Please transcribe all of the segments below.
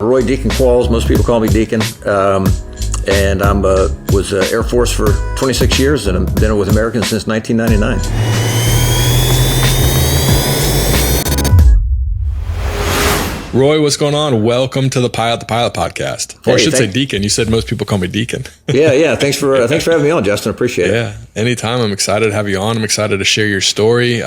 Roy Deacon Qualls, most people call me Deacon, and I was Air Force for 26 years, and I've been with Americans since 1999. Roy, what's going on? Welcome to the Pilot podcast. Or I should say Deacon. You said most people call me Deacon. Yeah. Thanks for having me on, Justin. Appreciate it. Yeah, anytime. I'm excited to have you on. I'm excited to share your story.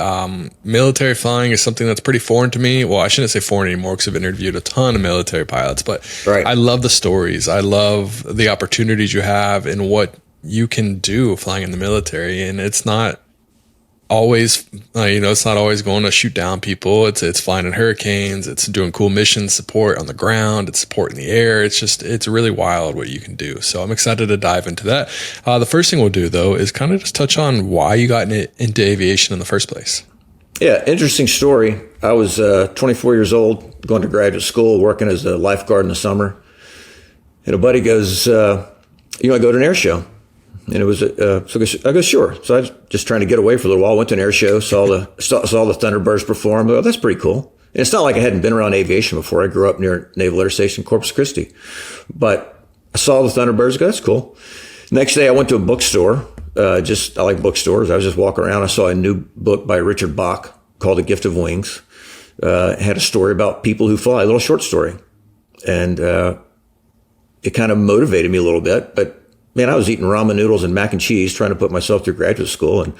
Military flying is something that's pretty foreign to me. Well, I shouldn't say foreign anymore because I've interviewed a ton of military pilots, but right. I love the stories. I love the opportunities you have and what you can do flying in the military. And it's not always, it's not always going to shoot down people. It's flying in hurricanes. It's doing cool mission support on the ground. It's support in the air. It's really wild what you can do. So I'm excited to dive into that. The first thing we'll do though is kind of just touch on why you got into aviation in the first place. Yeah, interesting story. I was 24 years old, going to graduate school, working as a lifeguard in the summer. And a buddy goes, you want to go to an air show? And it was, so I go, sure. So I was just trying to get away for a little while. Went to an air show, saw the Thunderbirds perform. Oh, that's pretty cool. And it's not like I hadn't been around aviation before. I grew up near Naval Air Station, Corpus Christi. But I saw the Thunderbirds. I go, that's cool. Next day, I went to a bookstore. I like bookstores. I was just walking around. I saw a new book by Richard Bach called The Gift of Wings. It had a story about people who fly, a little short story. And it kind of motivated me a little bit. But man, I was eating ramen noodles and mac and cheese trying to put myself through graduate school, and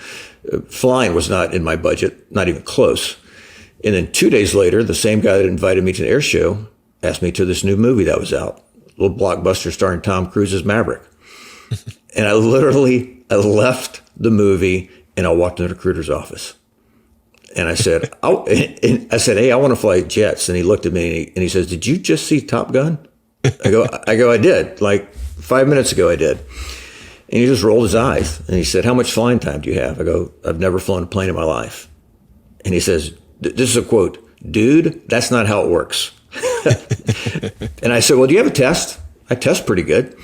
flying was not in my budget, not even close. And then 2 days later, the same guy that invited me to the air show asked me to this new movie that was out, a little blockbuster starring Tom Cruise's Maverick. And I left the movie and I walked into the recruiter's office. And I said, hey, I want to fly jets. And he looked at me and he says, did you just see Top Gun? I go, I did. Like 5 minutes ago, I did. And he just rolled his eyes and he said, how much flying time do you have? I go, I've never flown a plane in my life. And he says, this is a quote, dude, that's not how it works. And I said, well, do you have a test? I test pretty good.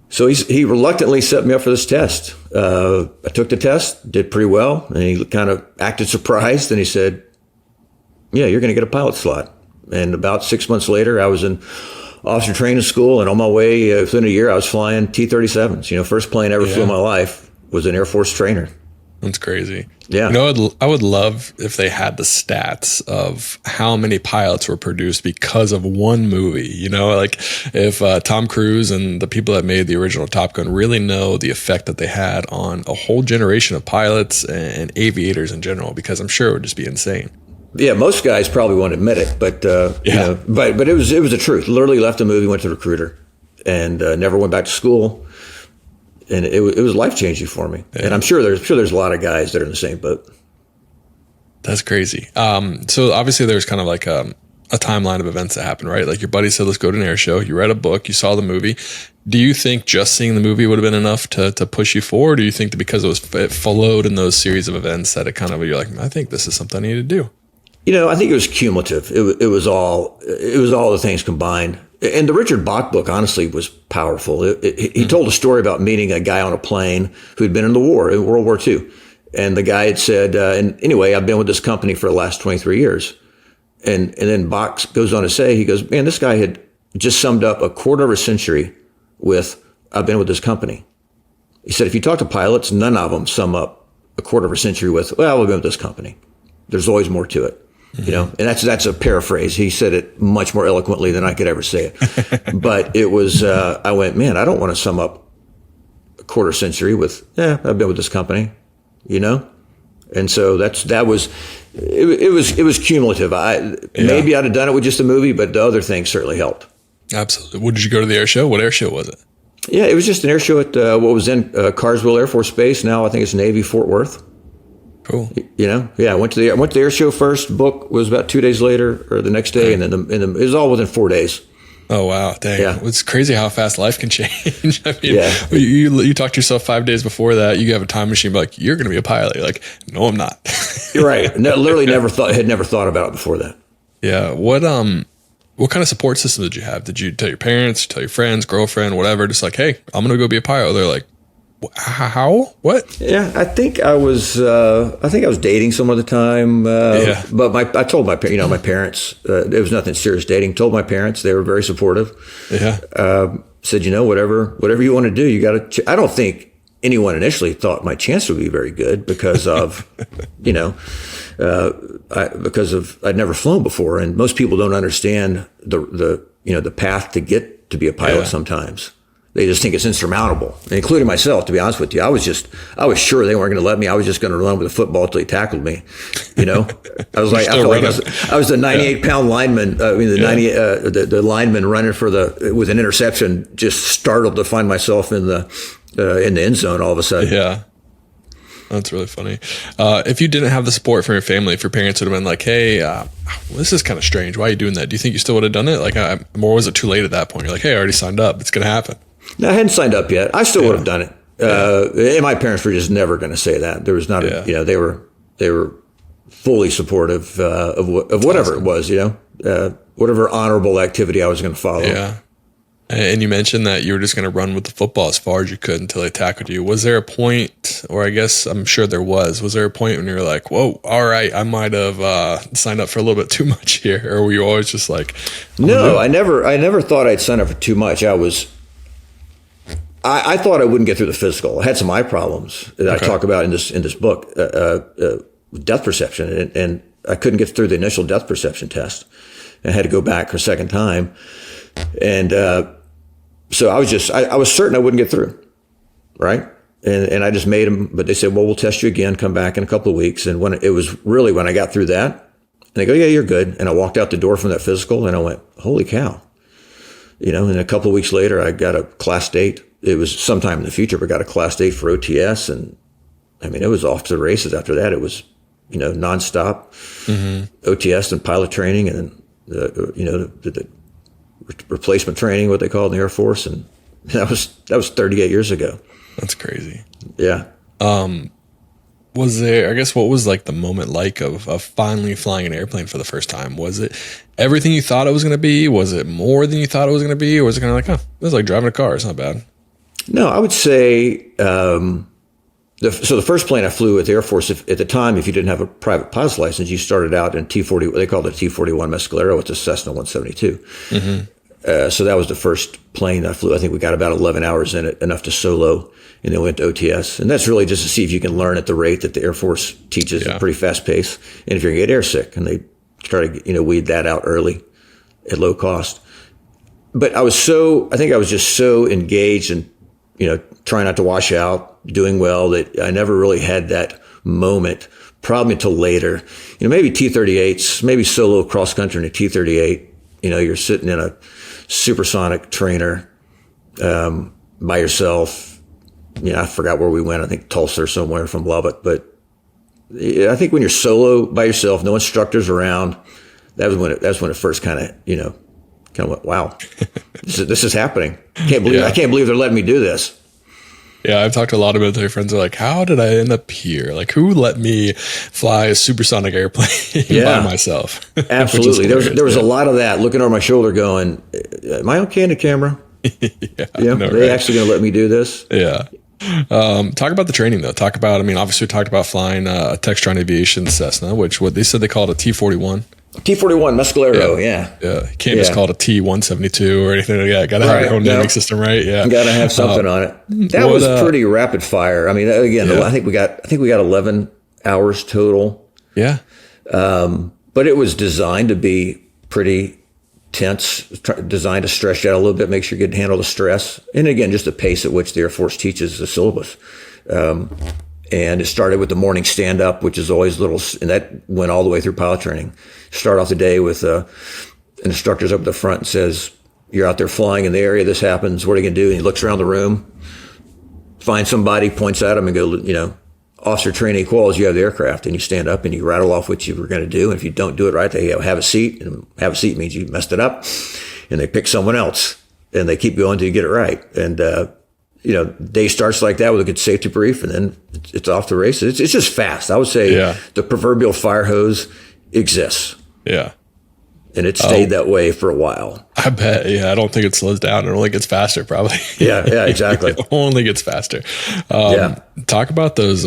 So he reluctantly set me up for this test. I took the test, did pretty well. And he kind of acted surprised. And he said, yeah, you're going to get a pilot slot. And about 6 months later, I was in officer training school, and on my way, within a year, I was flying T-37s. First plane I ever flew in my life was an Air Force trainer. That's crazy. Yeah. I would love if they had the stats of how many pilots were produced because of one movie. Like if Tom Cruise and the people that made the original Top Gun really know the effect that they had on a whole generation of pilots and aviators in general, because I'm sure it would just be insane. Yeah, most guys probably won't admit it, but but it was the truth. Literally left the movie, went to the recruiter, and never went back to school. And it was life changing for me. Yeah. And I'm sure there's a lot of guys that are in the same boat. That's crazy. So obviously there's kind of like a timeline of events that happen, right? Like your buddy said, let's go to an air show. You read a book, you saw the movie. Do you think just seeing the movie would have been enough to push you forward? Or do you think that because it followed in those series of events that you're like, I think this is something I need to do? I think it was cumulative. It was all the things combined. And the Richard Bach book, honestly, was powerful. He told a story about meeting a guy on a plane who'd been in the war, in World War II. And the guy had said, and anyway, I've been with this company for the last 23 years. And then Bach goes on to say, he goes, man, this guy had just summed up a quarter of a century with, I've been with this company. He said, if you talk to pilots, none of them sum up a quarter of a century with, well, we've been with this company. There's always more to it. And that's a paraphrase. He said it much more eloquently than I could ever say it. But it was, I went, man, I don't want to sum up a quarter century with, I've been with this company, And so it was cumulative. Maybe I'd have done it with just a movie, but the other things certainly helped. Absolutely. What did you go to the air show? What air show was it? Yeah, it was just an air show at what was then Carswell Air Force Base. Now I think it's Navy Fort Worth. Cool. I went to the air show first. Book was about 2 days later, or the next day, and then it was all within 4 days. Oh wow, dang! Yeah. It's crazy how fast life can change. I mean, yeah. You talk to yourself 5 days before that. You have a time machine, be like, you're going to be a pilot. You're like, no, I'm not. You're right. Literally, had never thought about it before that. Yeah. What kind of support system did you have? Did you tell your parents, tell your friends, girlfriend, whatever? Just like, hey, I'm going to go be a pilot. They're like, How? What? Yeah, I think I was dating someone at the time. But I told my parents, it was nothing serious dating. Told my parents, they were very supportive. Yeah. Said, whatever you want to do, you got to. I don't think anyone initially thought my chance would be very good because of, I'd never flown before, and most people don't understand the path to get to be a pilot. Sometimes they just think it's insurmountable, including myself. To be honest with you, I was sure they weren't going to let me. I was just going to run with a football till he tackled me. I was like, I was the 98-pound lineman. The lineman running with an interception, just startled to find myself in the end zone all of a sudden. Yeah. That's really funny. If you didn't have the support from your family, if your parents would have been like, hey, this is kind of strange. Why are you doing that? Do you think you still would have done it? Like, or was it too late at that point? You're like, hey, I already signed up. It's going to happen. No, I hadn't signed up yet. I still would have done it. And my parents were just never going to say that. There was not, they were fully supportive of whatever it was, whatever honorable activity I was going to follow. Yeah. And you mentioned that you were just going to run with the football as far as you could until they tackled you. Was there a point, or I guess I'm sure there was there a point when you were like, whoa, all right, I might have signed up for a little bit too much here? Or were you always just like, no, I never thought I'd sign up for too much. I thought I wouldn't get through the physical. I had some eye problems that I talk about in this book, death perception, and I couldn't get through the initial death perception test. I had to go back for a second time. And so I was certain I wouldn't get through, right? And I just made them, but they said, well, we'll test you again, come back in a couple of weeks. And when I got through that, and they go, yeah, you're good. And I walked out the door from that physical and I went, holy cow. And a couple of weeks later, I got a class date. It was sometime in the future, but got a class date for OTS. And I mean, it was off to the races after that. It was, nonstop OTS and pilot training and, the replacement training, what they call it in the Air Force. And that was 38 years ago. That's crazy. Yeah. Was there, I guess, what was like the moment like of finally flying an airplane for the first time? Was it everything you thought it was going to be? Was it more than you thought it was going to be? Or was it kind of like, it was like driving a car. It's not bad. No, I would say, so the first plane I flew with the Air Force, at the time, if you didn't have a private pilot's license, you started out in T-40, they called it T-41 Mescalero. It's a Cessna 172. Mm-hmm. So that was the first plane I flew. I think we got about 11 hours in it, enough to solo, and then went to OTS. And that's really just to see if you can learn at the rate that the Air Force teaches at a pretty fast pace, and if you're going to get airsick. And they try to weed that out early at low cost. But I think I was just so engaged and, trying not to wash out, doing well, that I never really had that moment, probably until later. Maybe T-38s, maybe solo cross country in a T-38. You're sitting in a supersonic trainer by yourself. I forgot where we went. I think Tulsa or somewhere from Lubbock. But I think when you're solo by yourself, no instructors around, that's when it first kind of went, wow, this is happening. I can't believe they're letting me do this. Yeah, I've talked to a lot of military friends who are like, how did I end up here? Like, who let me fly a supersonic airplane by myself? Absolutely. There was a lot of that, looking over my shoulder going, am I okay in the camera? They actually going to let me do this? Yeah. Talk about the training, though. Obviously we talked about flying a Textron Aviation Cessna, which what they said they called a T-41. T-41 Mescalero, yeah. You can't just call it a T-172 or anything like that. Got to have your own naming system, right? Yeah. Got to have something on it. That was pretty rapid fire. I mean, again, I think we got 11 hours total. Yeah. But it was designed to be pretty tense, designed to stretch out a little bit, make sure you could handle the stress. And again, just the pace at which the Air Force teaches the syllabus. And it started with the morning stand-up, which is always and that went all the way through pilot training. Start off the day with an instructor's up at the front and says, you're out there flying in the area, this happens, what are you going to do? And he looks around the room, finds somebody, points at him and go, officer training Qualls, you have the aircraft. And you stand up and you rattle off what you were going to do. And if you don't do it right, they have a seat. And have a seat means you messed it up. And they pick someone else. And they keep going until you get it right. And, day starts like that with a good safety brief, and then it's off the races. It's just fast. I would say the proverbial fire hose exists. Yeah. and it stayed that way for a while. I bet. Yeah, I don't think it slows down. It only gets faster, probably. Yeah, exactly. It only gets faster. Talk about those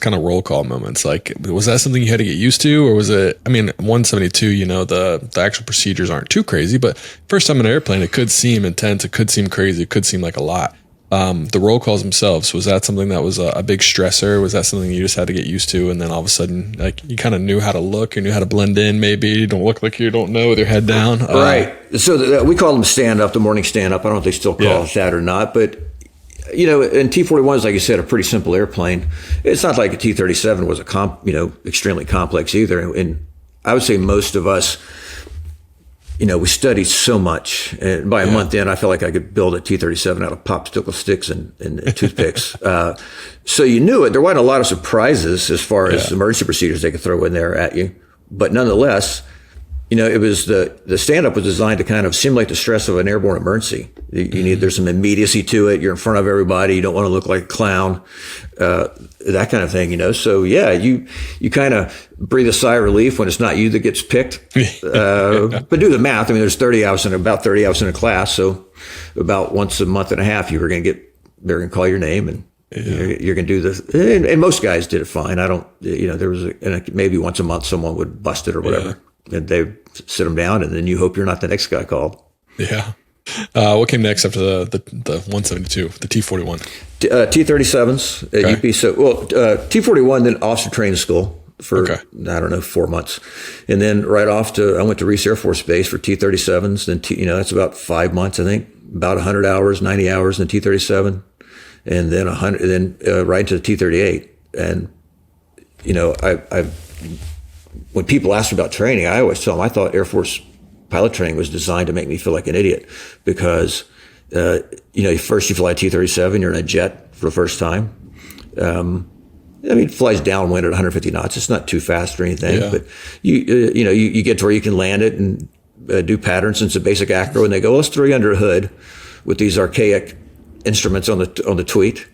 kind of roll call moments. Like, was that something you had to get used to, or was it? I mean, 172. The actual procedures aren't too crazy, but first time in an airplane, it could seem intense. It could seem crazy. It could seem like a lot. The roll calls themselves, was that something that was a big stressor? Was that something you just had to get used to? And then all of a sudden, like, you kind of knew how to look, you knew how to blend in. Maybe you don't look like you don't know with your head down. Right. So we call them stand up, the morning stand up. I don't know if they still call it that or not, but and T-41 is, like you said, a pretty simple airplane. It's not like a T-37 was extremely complex either. And I would say most of us, we studied so much, and by a month in, I felt like I could build a T-37 out of popsicle sticks and toothpicks. So you knew it. There wasn't a lot of surprises as far as emergency procedures they could throw in there at you. But nonetheless, it was the stand-up was designed to kind of simulate the stress of an airborne emergency. There's some immediacy to it. You're in front of everybody. You don't want to look like a clown, that kind of thing, So you kind of breathe a sigh of relief when it's not you that gets picked. But do the math. I mean, there's about 30 hours in a class. So about once a month and a half, they're going to call your name, and you're going to do this. And most guys did it fine. I don't, there was maybe once a month someone would bust it or whatever. And they sit them down, and then you hope you're not the next guy called. Yeah. What came next after the 172, the T-41? T-37s at UP. So, T-41, then officer training school for, 4 months. And then I went to Reese Air Force Base for T-37s. Then, that's about 5 months, I think, about 100 hours, 90 hours in the T-37. And then 100, right into the T-38. And, when people ask me about training, I always tell them I thought Air Force pilot training was designed to make me feel like an idiot because, first you fly a T-37, you're in a jet for the first time. It flies downwind at 150 knots. It's not too fast or anything, but you get to where you can land it and do patterns. And it's a basic acro, and they go, let's throw you under a hood with these archaic instruments on the tweet,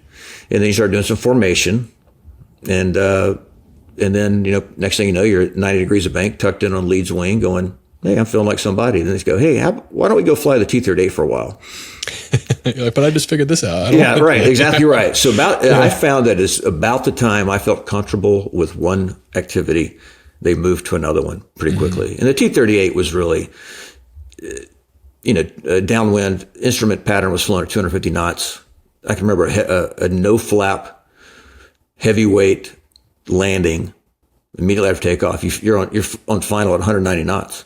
and then you start doing some formation, and then, next thing you know, you're at 90 degrees of bank, tucked in on lead's wing, going, hey, I'm feeling like somebody. And then they go, hey, why don't we go fly the T-38 for a while? You're like, but I just figured this out. Right. Exactly right. So I found that it's about the time I felt comfortable with one activity, they moved to another one pretty quickly. And the T-38 was really, downwind instrument pattern was flown at 250 knots. I can remember a no-flap, heavyweight landing immediately after takeoff. You're on final at 190 knots.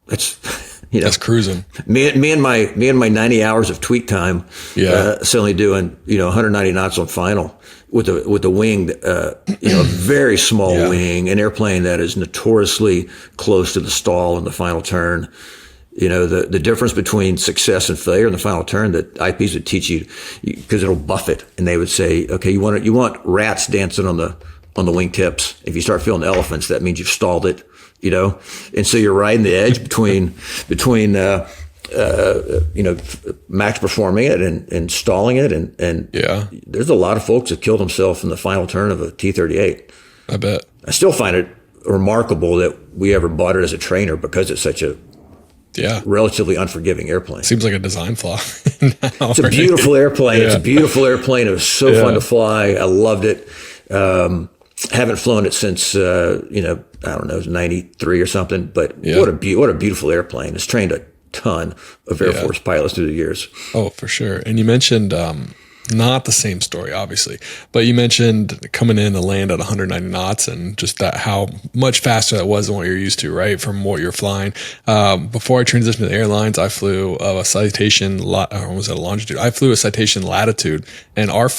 That's cruising. Me and my 90 hours of tweak time. Suddenly doing 190 knots on final with the wing, a very small wing, an airplane that is notoriously close to the stall in the final turn. The difference between success and failure in the final turn that IPs would teach you, because it'll buff it, and they would say, okay, you want rats dancing on the wingtips. If you start feeling elephants, that means you've stalled it, and so you're riding the edge between max performing it and stalling it, and there's a lot of folks that kill themselves in the final turn of a T-38. I bet. I still find it remarkable that we ever bought it as a trainer because it's such a relatively unforgiving airplane. Seems like a design flaw. It's a beautiful airplane. It's a beautiful airplane. It was so fun to fly. I loved it. Haven't flown it since, I don't know, it was 93 or something, but what a beautiful airplane. It's trained a ton of Air Force pilots through the years. Oh, for sure. And you mentioned, not the same story, obviously, but you mentioned coming in to land at 190 knots and just that how much faster that was than what you're used to, right? From what you're flying. Before I transitioned to the airlines, I flew a citation, longitude? I flew a citation latitude, and our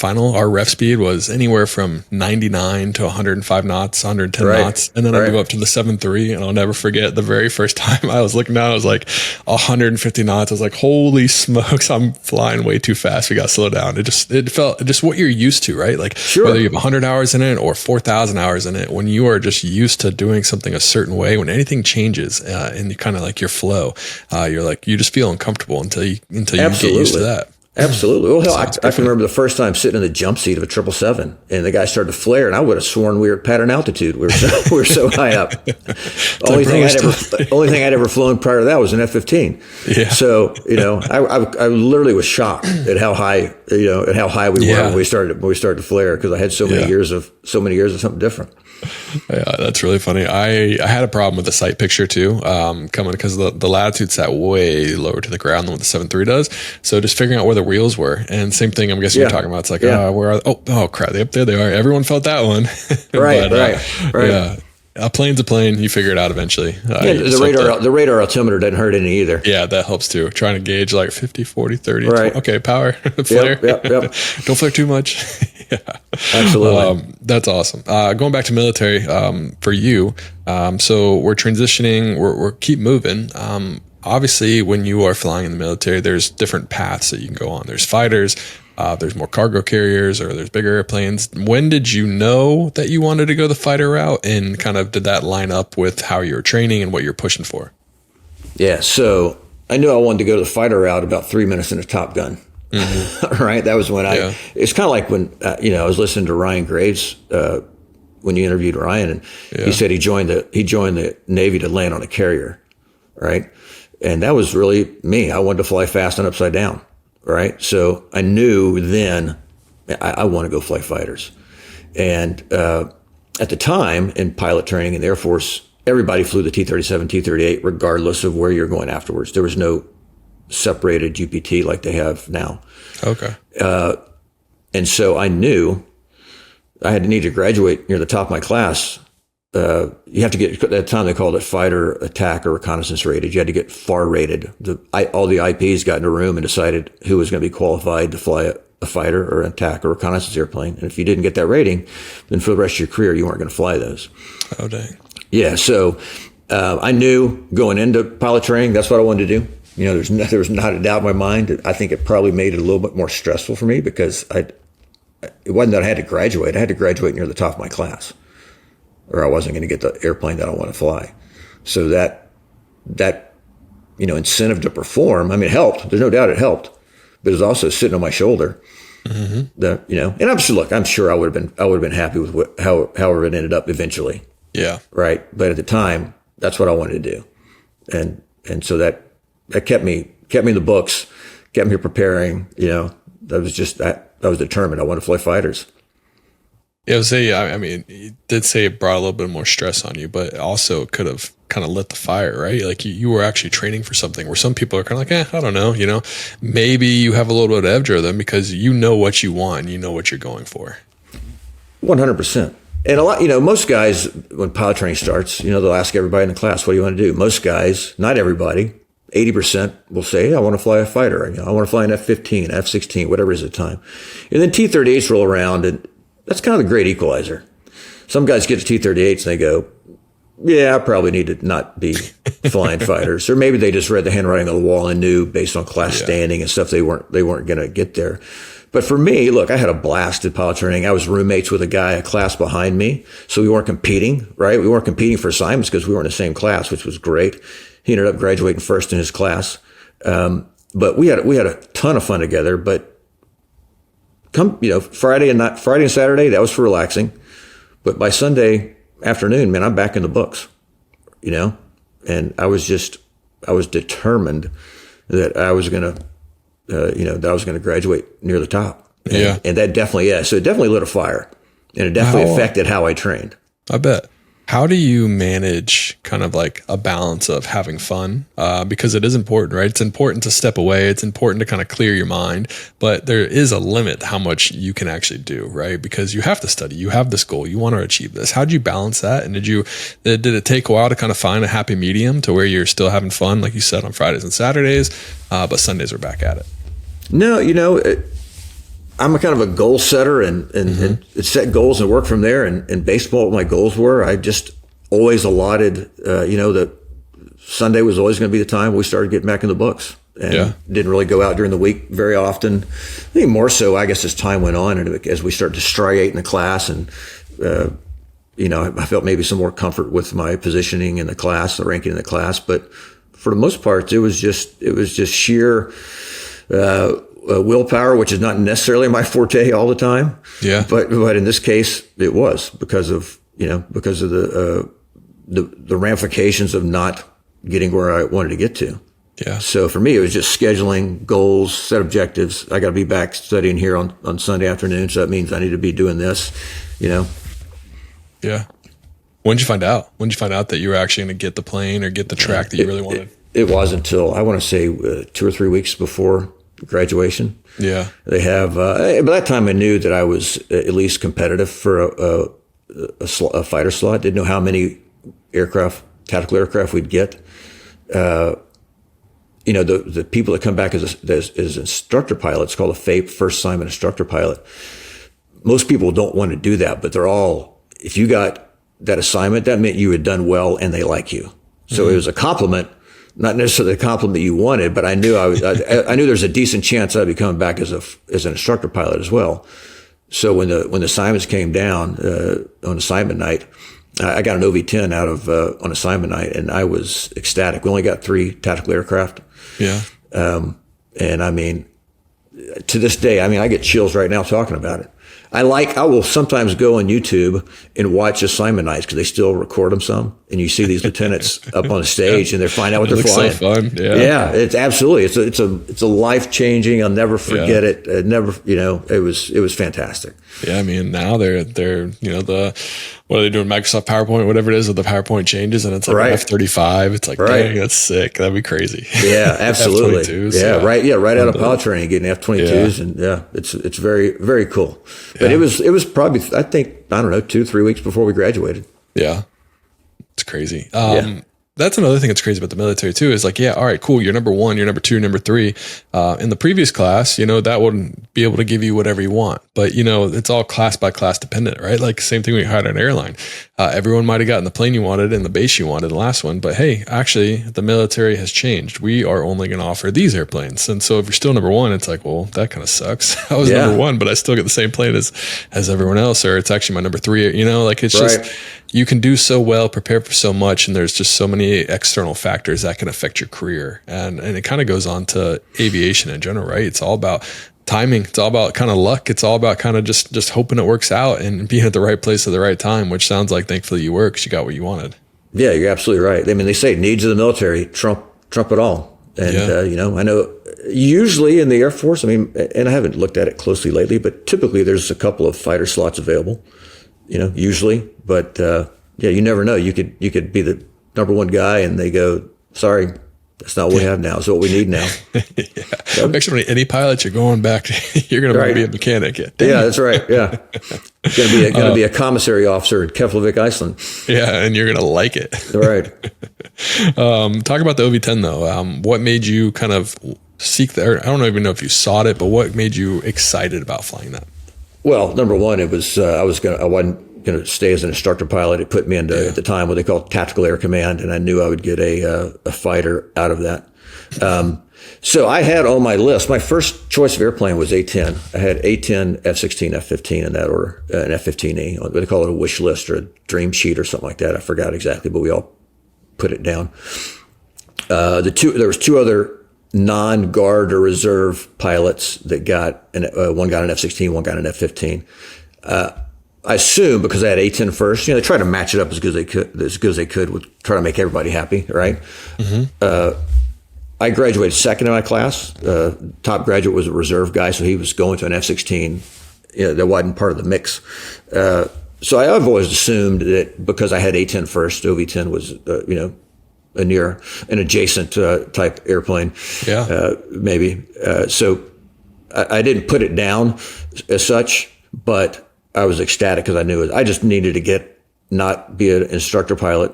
ref speed was anywhere from 99 to 105 knots, 110 knots. And then I move up to the 7.3, and I'll never forget the very first time I was looking down, I was like 150 knots. I was like, holy smokes, I'm flying way too fast. We got to slow down. It felt just what you're used to, right? Like whether you have 100 hours in it or 4,000 hours in it, when you are just used to doing something a certain way, when anything changes and you kind of like your flow, you're like, you just feel uncomfortable until you get used to that. Absolutely. Well, hell, I can remember the first time sitting in the jump seat of a 777, and the guy started to flare, and I would have sworn we were at pattern altitude. We were so high up. Only thing I'd ever flown prior to that was an F-15. Yeah. So I literally was shocked at how high we were when we started to flare, because I had so many years of something different. Yeah, that's really funny. I had a problem with the sight picture too, coming because the latitude sat way lower to the ground than what the 7.3 does. So just figuring out where the wheels were, and same thing I'm guessing you're talking about. It's like, where are oh crap, up there they are. Everyone felt that one. Right. Yeah. A plane's a plane. You figure it out eventually. The radar altimeter doesn't hurt any either. Yeah, that helps too. Trying to gauge like 50, 40, 30. Right. 20. Okay, power, flare. Yep. Don't flare too much. Yeah, absolutely. That's awesome. Going back to military, for you. So we're transitioning. We're keep moving. Obviously, when you are flying in the military, there's different paths that you can go on. There's fighters. There's more cargo carriers, or there's bigger airplanes. When did you know that you wanted to go the fighter route, and kind of did that line up with how you were training and what you're pushing for? Yeah, so I knew I wanted to go to the fighter route about 3 minutes into Top Gun. Mm-hmm. Right, that was when it's kind of like when I was listening to Ryan Graves when you interviewed Ryan, and he said he joined the Navy to land on a carrier, right? And that was really me. I wanted to fly fast and upside down. Right. So I knew then I want to go fly fighters. And at the time in pilot training in the Air Force, everybody flew the T-37, T-38, regardless of where you're going afterwards. There was no separated UPT like they have now. Okay. And so I knew I had to need to graduate near the top of my class. You have to get, at that time they called it fighter, attack, or reconnaissance rated. You had to get FAR rated. All the IPs got in a room and decided who was going to be qualified to fly a fighter or an attack or reconnaissance airplane. And if you didn't get that rating, then for the rest of your career, you weren't going to fly those. Oh, dang. Yeah. So I knew going into pilot training, that's what I wanted to do. There was not a doubt in my mind. I think it probably made it a little bit more stressful for me because it wasn't that I had to graduate. I had to graduate near the top of my class, or I wasn't going to get the airplane that I want to fly. So that incentive to perform, it helped. There's no doubt it helped, but it was also sitting on my shoulder. Mm-hmm. And I'm sure I would have been happy with however it ended up eventually. Yeah. Right. But at the time, that's what I wanted to do. And so that kept me in the books, kept me preparing, I was determined. I wanted to fly fighters. Yeah, you did say it brought a little bit more stress on you, but also it could have kind of lit the fire, right? Like you were actually training for something where some people are kind of like, I don't know, maybe you have a little bit of edge over them because you know what you want and you know what you're going for. 100%. And a lot, most guys, when pilot training starts, they'll ask everybody in the class, what do you want to do? Most guys, not everybody, 80% will say, I want to fly a fighter. I want to fly an F-15, F-16, whatever it is at the time. And then T-38s roll around, and that's kind of the great equalizer. Some guys get to T-38s and they go, I probably need to not be flying fighters. Or maybe they just read the handwriting on the wall and knew based on class standing and stuff they weren't going to get there. But for me, look, I had a blast at pilot training. I was roommates with a class behind me. So we weren't competing, right? We weren't competing for assignments because we were in the same class, which was great. He ended up graduating first in his class. But we had a ton of fun together. But Friday and Saturday, that was for relaxing. But by Sunday afternoon, man, I'm back in the books, and I was determined that I was going to graduate near the top. And that definitely, so it definitely lit a fire, and it definitely affected how I trained. I bet. How do you manage kind of like a balance of having fun? Because it is important, right? It's important to step away. It's important to kind of clear your mind, but there is a limit to how much you can actually do, right? Because you have to study, you have this goal, you want to achieve this. How did you balance that? And did it take a while to kind of find a happy medium to where you're still having fun, like you said, on Fridays and Saturdays, but Sundays are back at it? No, I'm a kind of a goal setter and set goals and work from there. And in baseball, what my goals were, I just always allotted, that Sunday was always going to be the time we started getting back in the books. And didn't really go out during the week very often. I think more so, I guess, as time went on and as we started to striate in the class and, I felt maybe some more comfort with my positioning in the class, the ranking in the class. But for the most part, it was just sheer willpower, which is not necessarily my forte all the time. Yeah. But in this case, it was because of the ramifications of not getting where I wanted to get to. Yeah. So for me, it was just scheduling goals, set objectives. I got to be back studying here on Sunday afternoon. So that means I need to be doing this, Yeah. When did you find out? When did you find out that you were actually going to get the plane or get the track that you really wanted? It was until, I want to say 2 or 3 weeks before graduation. Yeah. They have, by that time I knew that I was at least competitive for a fighter slot. Didn't know how many tactical aircraft we'd get. The people that come back as instructor pilots, called a FAPE, first assignment instructor pilot. Most people don't want to do that, but if you got that assignment, that meant you had done well and they like you. So It was a compliment, not necessarily the compliment you wanted, but I knew I knew there's a decent chance I'd be coming back as an instructor pilot as well. So when the assignments came down on assignment night, I got an OV-10 out of on assignment night, and I was ecstatic. We only got 3 tactical aircraft. Yeah. And I mean, to this day, I get chills right now talking about it. I will sometimes go on YouTube and watch assignment nights because they still record them some, and you see these lieutenants up on the stage and they're finding out what they're flying. So fun. Yeah. Yeah, it's absolutely, it's a life changing. I'll never forget it. It was fantastic. Yeah. I mean, now they're what are they doing? Microsoft PowerPoint, whatever it is, with the PowerPoint changes, and it's like right. F-35. It's like, dang, that's sick. That'd be crazy. Yeah, absolutely. F-22s, right out of pilot training, getting F-22s, and it's very, very cool. But it was probably, I think, 2-3 weeks before we graduated. Yeah, it's crazy. That's another thing that's crazy about the military too, is like, all right, cool. You're number 1, you're number 2, number 3. In the previous class, that wouldn't be able to give you whatever you want, but it's all class by class dependent, right? Like same thing we had on an airline. Everyone might've gotten the plane you wanted and the base you wanted, the last one, but hey, actually the military has changed. We are only going to offer these airplanes. And so if you're still number 1, it's like, well, that kind of sucks. I was number 1, but I still get the same plane as everyone else, or it's actually my number 3, it's just, you can do so well, prepare for so much, and there's just so many external factors that can affect your career. And it kind of goes on to aviation in general, right? It's all about timing. It's all about kind of luck. It's all about kind of just hoping it works out and being at the right place at the right time, which sounds like thankfully you were, because you got what you wanted. Yeah, you're absolutely right. I mean, they say needs of the military trump it all. And, I know usually in the Air Force, and I haven't looked at it closely lately, but typically there's a couple of fighter slots available. Usually, but you never know. You could be the number 1 guy, and they go, "Sorry, that's not what we have now. It's what we need now." Actually, any pilot, you're going back. You're going to be a mechanic. Yeah, that's right. Yeah, going to be a commissary officer in Keflavik, Iceland. Yeah, and you're going to like it. Right. Talk about the OV-10 though. What made you kind of seek that? I don't even know if you sought it, but what made you excited about flying that? Well, number 1, it was I wasn't going to stay as an instructor pilot. It put me into at the time what they call Tactical Air Command, and I knew I would get a fighter out of that. So I had on my list, my first choice of airplane was A-10. I had A-10, F-16, F-15 in that order, an F-15E. What they call it, a wish list or a dream sheet or something like that. I forgot exactly, but we all put it down. There was 2 other non-guard or reserve pilots that got one got an F-16, one got an F-15. I assume because I had A-10 first, they try to match it up as good as they could with try to make everybody happy, right? Mm-hmm. I graduated second in my class. Top graduate was a reserve guy, so he was going to an F-16. That wasn't part of the mix. So I've always assumed that because I had A-10 first, OV-10 was, an adjacent type airplane, maybe. So I didn't put it down as such, but I was ecstatic because I knew I just needed to not be an instructor pilot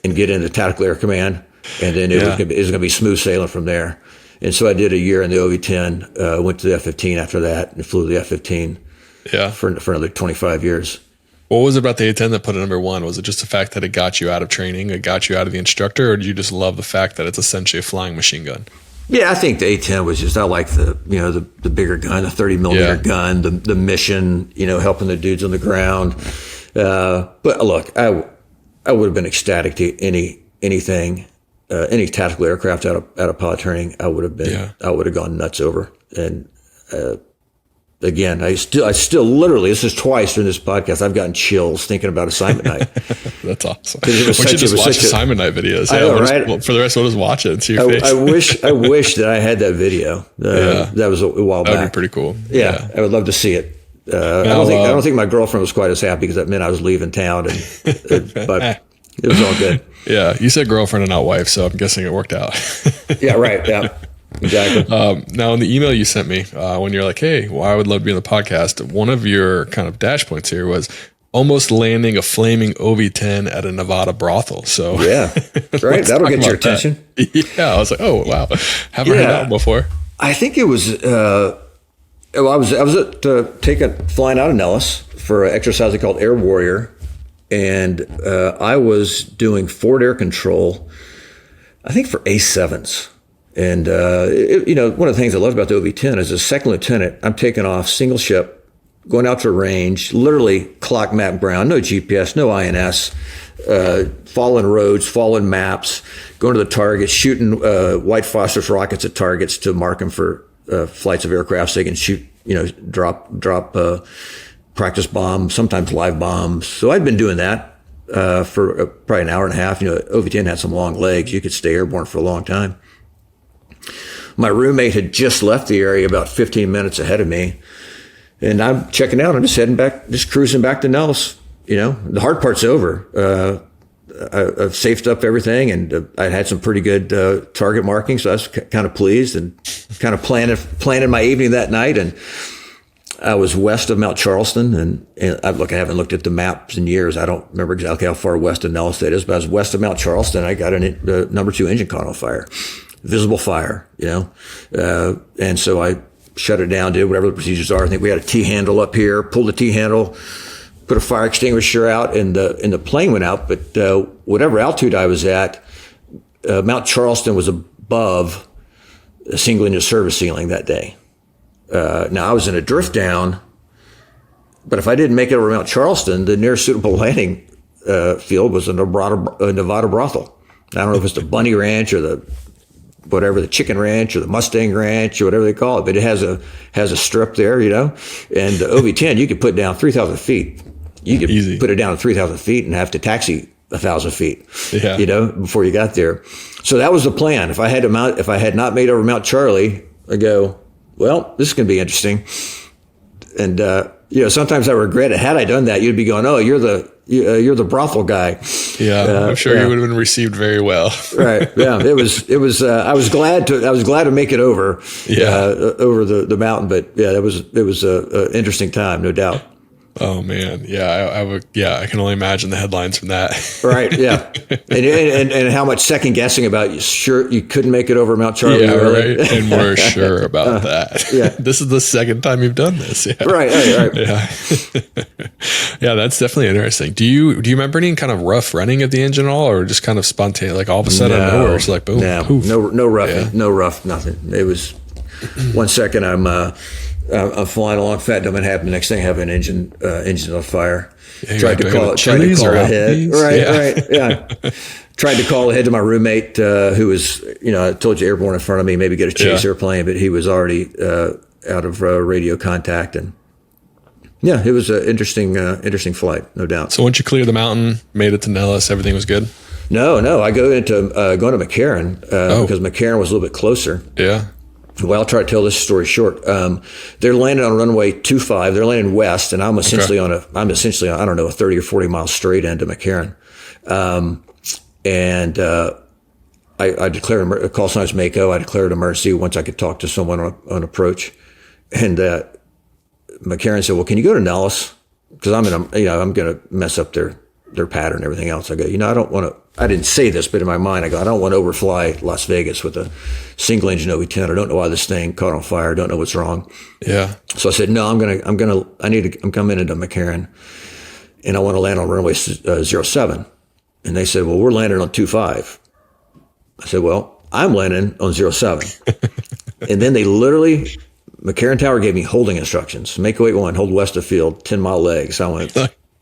and get into Tactical Air Command, and then it was going to be smooth sailing from there. And so I did a year in the OV-10, went to the F-15 after that, and flew the F-15 for another 25 years. What was it about the A-10 that put it number 1? Was it just the fact that it got you out of training, it got you out of the instructor, or did you just love the fact that it's essentially a flying machine gun? Yeah, I think the A-10 was just, I like the bigger gun, the 30 millimeter gun, the mission, helping the dudes on the ground. But look, I would have been ecstatic to anything any tactical aircraft out of pilot training, I would have gone nuts over. And again, I still literally, this is twice during this podcast, I've gotten chills thinking about assignment night. That's awesome. We should just watch assignment night videos. Yeah, right? For the rest, we'll just watch it and see your face. I wish that I had that video. That was a while back. That'd be pretty cool. Yeah, I would love to see it. I don't think my girlfriend was quite as happy because that meant I was leaving town, but it was all good. Yeah, you said girlfriend and not wife, so I'm guessing it worked out. Yeah, right. Yeah. Exactly. Now, in the email you sent me, when you're like, hey, well, I would love to be on the podcast, one of your kind of dash points here was almost landing a flaming OV-10 at a Nevada brothel. So yeah, right. That'll get your attention. Yeah, I was like, oh wow, haven't heard that before. I think it was. I was flying out of Nellis for an exercise called Air Warrior, and I was doing forward air control, I think for A7s. And, one of the things I love about the OV-10 is as a second lieutenant, I'm taking off single ship, going out to a range, literally clock map ground, no GPS, no INS, following roads, following maps, going to the target, shooting white phosphorus rockets at targets to mark them for flights of aircraft so they can shoot, drop practice bombs, sometimes live bombs. So I'd been doing that for probably an hour and a half. OV-10 had some long legs. You could stay airborne for a long time. My roommate had just left the area about 15 minutes ahead of me, and I'm checking out. I'm just heading back, just cruising back to Nellis. The hard part's over. I've safed up everything, and I had some pretty good target marking, so I was kind of pleased and kind of planning my evening that night. And I was west of Mount Charleston, and I haven't looked at the maps in years. I don't remember exactly how far west of Nellis that is, but I was west of Mount Charleston. I got a number 2 engine caught on fire. Visible fire, and so I shut it down, did whatever the procedures are. I think we had a T-handle up here, pulled the T-handle, put a fire extinguisher out, and the plane went out. But whatever altitude I was at, Mount Charleston was above a single engine service ceiling that day. Now I was in a drift down, but if I didn't make it over Mount Charleston, the nearest suitable landing field was a Nevada brothel. I don't know if it's the Bunny Ranch or the Chicken Ranch or the Mustang Ranch or whatever they call it, but it has a strip there, and the OV-10 you could put down 3,000 feet. You could Easy. Put it down to 3,000 feet and have to taxi 1,000 feet, before you got there. So that was the plan. If I had not made over Mount Charlie, I go, well, this is going to be interesting. And, sometimes I regret it. Had I done that, you'd be going, oh, you're the brothel guy. Yeah, I'm sure you would have been received very well. Right. Yeah. It was. I was glad to make it over. Over the mountain, but yeah, it was a interesting time, no doubt. Oh man, I can only imagine the headlines from that. Right, yeah, and how much second guessing about you couldn't make it over Mount Charlie. Yeah, right, and we're sure about that. Yeah, this is the second time you've done this. Yeah. Right. Yeah, yeah, that's definitely interesting. Do you remember any kind of rough running of the engine at all, or just kind of spontaneous, like all of a sudden out of nowhere, it's like boom, poof. No rough, no rough, nothing. It was 1 second I'm flying along, fat dumb and happy. The next thing I have an engine on fire. Yeah, tried to call ahead. Right. Yeah. Tried to call ahead to my roommate, who was, I told you airborne in front of me, maybe get a chase airplane, but he was already out of radio contact. And yeah, it was an interesting flight, no doubt. So once you cleared the mountain, made it to Nellis, everything was good? No. I going to McCarran because McCarran was a little bit closer. Yeah. Well, I'll try to tell this story short. They're landing on runway 25. They're landing west, and I'm essentially on I don't know, a 30 or 40 mile straight into McCarran. I declared a call signs Mako. I declared emergency once I could talk to someone on approach. And McCarran said, "Well, can you go to Nellis? Because I'm going to mess up their pattern and everything else." I go, I don't want to. I didn't say this, but in my mind, I go, I don't want to overfly Las Vegas with a single engine OV-10. I don't know why this thing caught on fire. I don't know what's wrong. Yeah. So I said, no, I'm coming into McCarran, and I want to land on runway 07. And they said, well, we're landing on 25. I said, well, I'm landing on 07. And then they literally, McCarran Tower gave me holding instructions. Mako 81, hold west of field, 10 mile legs. I went,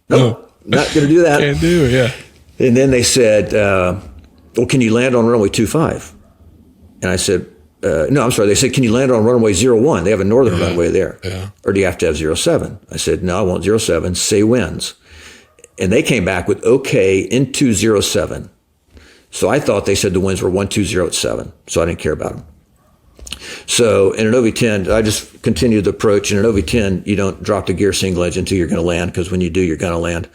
no, not going to do that. Can't do, yeah. And then they said, well, can you land on runway 25? And I said, no, I'm sorry. They said, can you land on runway 01? They have a northern runway there. Yeah. Or do you have to have 07? I said, no, I want 07. Say winds. And they came back with okay into 07. So I thought they said the winds were 120 at 7. So I didn't care about them. So in an OV-10, I just continued the approach. In an OV-10, you don't drop the gear single engine until you're going to land, because when you do, you're going to land.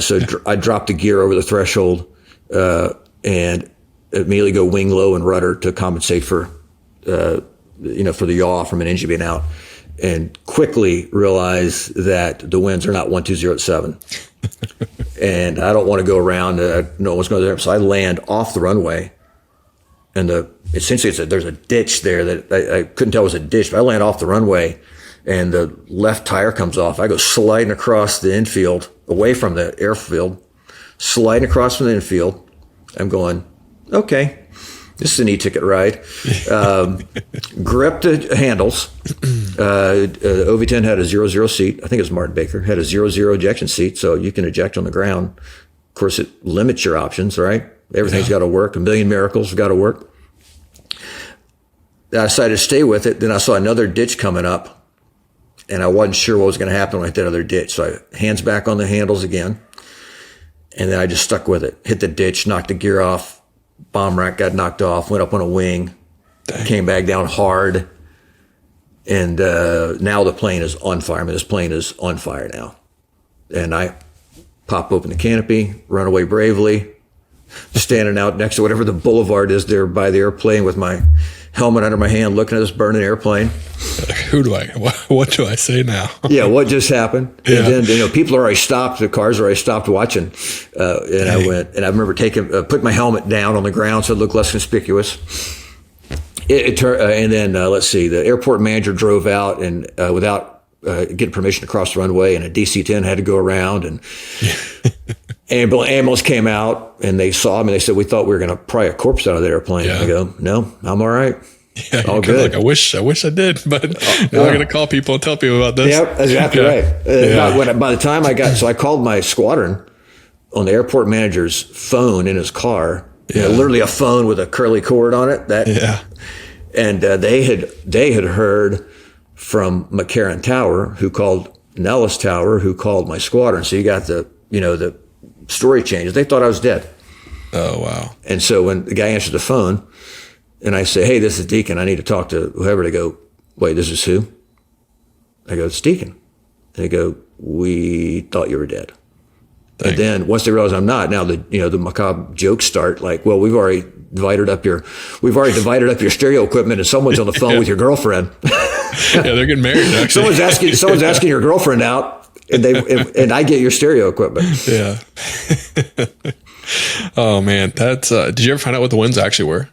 So I dropped the gear over the threshold and immediately go wing low and rudder to compensate for, for the yaw from an engine being out, and quickly realize that the winds are not 120 at 7. And I don't want to go around. I know what's going to happen. So I land off the runway, and essentially there's a ditch there that I couldn't tell was a ditch, but I land off the runway, and the left tire comes off. I go sliding across the infield, away from the airfield, sliding across from the infield. I'm going, okay, this is an e-ticket ride. Gripped the handles. The OV-10 had a 00 seat. I think it was Martin Baker. Had a 00 ejection seat, so you can eject on the ground. Of course, it limits your options, right? Everything's got to work. A million miracles have got to work. I decided to stay with it. Then I saw another ditch coming up, and I wasn't sure what was going to happen with that other ditch. So I hands back on the handles again, and then I just stuck with it. Hit the ditch, knocked the gear off. Bomb rack got knocked off, went up on a wing, came back down hard, and now the plane is on fire. I mean, this plane is on fire now. And I pop open the canopy, run away bravely, standing out next to whatever the boulevard is there by the airplane with my helmet under my hand, looking at this burning airplane. What do I say now? Yeah, what just happened? Yeah. And then, people are already stopped, the cars are already stopped watching. And I went, and I remember put my helmet down on the ground so it looked less conspicuous. And then, let's see, the airport manager drove out and without getting permission to cross the runway, and a DC-10 had to go around, and ambulance came out, and they saw me. They said, we thought we were going to pry a corpse out of the airplane. Yeah. I go, no, I'm all right. Yeah, all good. Like, I wish I did, but now I'm going to call people and tell people about this. Yep, that's exactly right. By the time I called my squadron on the airport manager's phone in his car. Yeah. Literally a phone with a curly cord on it. And they had heard from McCarran Tower, who called Nellis Tower, who called my squadron. So you got the story changes. They thought I was dead. Oh, wow. And so when the guy answered the phone, and I say, hey, this is Deacon. I need to talk to whoever. They go, wait, this is who? I go, it's Deacon. And they go, we thought you were dead. And then once they realize I'm not, now the macabre jokes start, like, well, we've already divided up your stereo equipment, and someone's on the phone with your girlfriend. Yeah, they're getting married. Actually, someone's asking your girlfriend out, and I get your stereo equipment. Yeah. Oh man, that's. Did you ever find out what the winds actually were?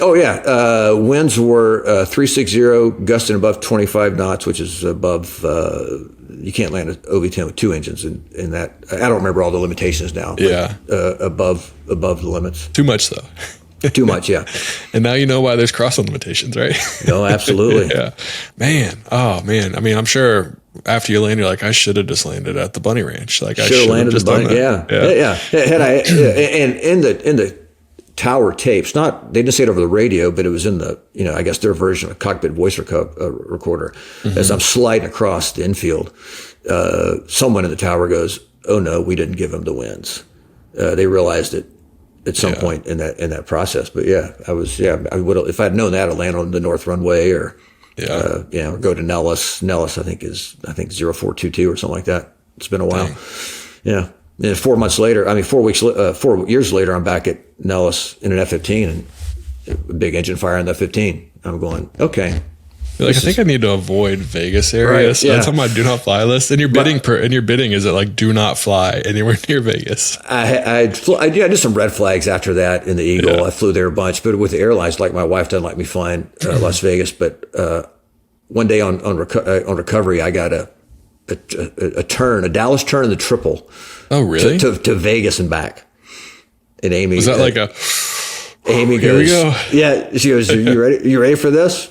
Oh yeah, winds were 360, gusting above 25 knots, which is above. You can't land an OV-10 with two engines in that. I don't remember all the limitations now. Yeah, above the limits. Too much though. Too much, yeah. And now you know why there's crossing limitations, right? No, absolutely. Yeah, man. Oh man. I mean, I'm sure after you land, you're like, I should have just landed at the Bunny Ranch. Like I should have landed at the Bunny. Yeah. Had I and in the tower tapes, they didn't say it over the radio, but it was in the, I guess their version of a cockpit voice recorder. Mm-hmm. As I'm sliding across the infield, someone in the tower goes, oh no, we didn't give them the winds. They realized it at some point in that process. But I would have, if I'd known that, I'd land on the north runway or go to Nellis. Nellis, I think 0422 or something like that. It's been a while. Dang. Yeah. And 4 years later, I'm back at Nellis in an F-15 and a big engine fire in the F-15. I'm going, okay. I think I need to avoid Vegas areas. Right, that's on my do not fly list. And your bidding, is it like do not fly anywhere near Vegas? I did some red flags after that in the Eagle. Yeah. I flew there a bunch, but with the airlines, like my wife doesn't like me flying Las Vegas. But one day on recovery, I got a Dallas turn in the triple. Oh, really? To Vegas and back. And Amy was that Amy goes, here we go. Yeah, she goes, you ready for this?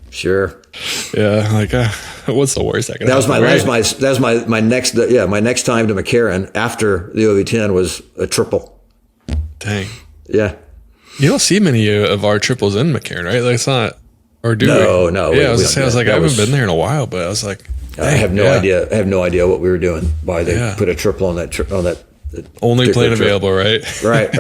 Sure. Yeah, what's the worst that can happen? That was my next time to McCarran after the OV-10 was a triple. Dang. Yeah. You don't see many of our triples in McCarran, right? Like it's not, or do we? No. Yeah, I was like, I haven't been there in a while, but I was like, I have no idea. I have no idea what we were doing. Why they put a triple on that. Only plane available, right? Right.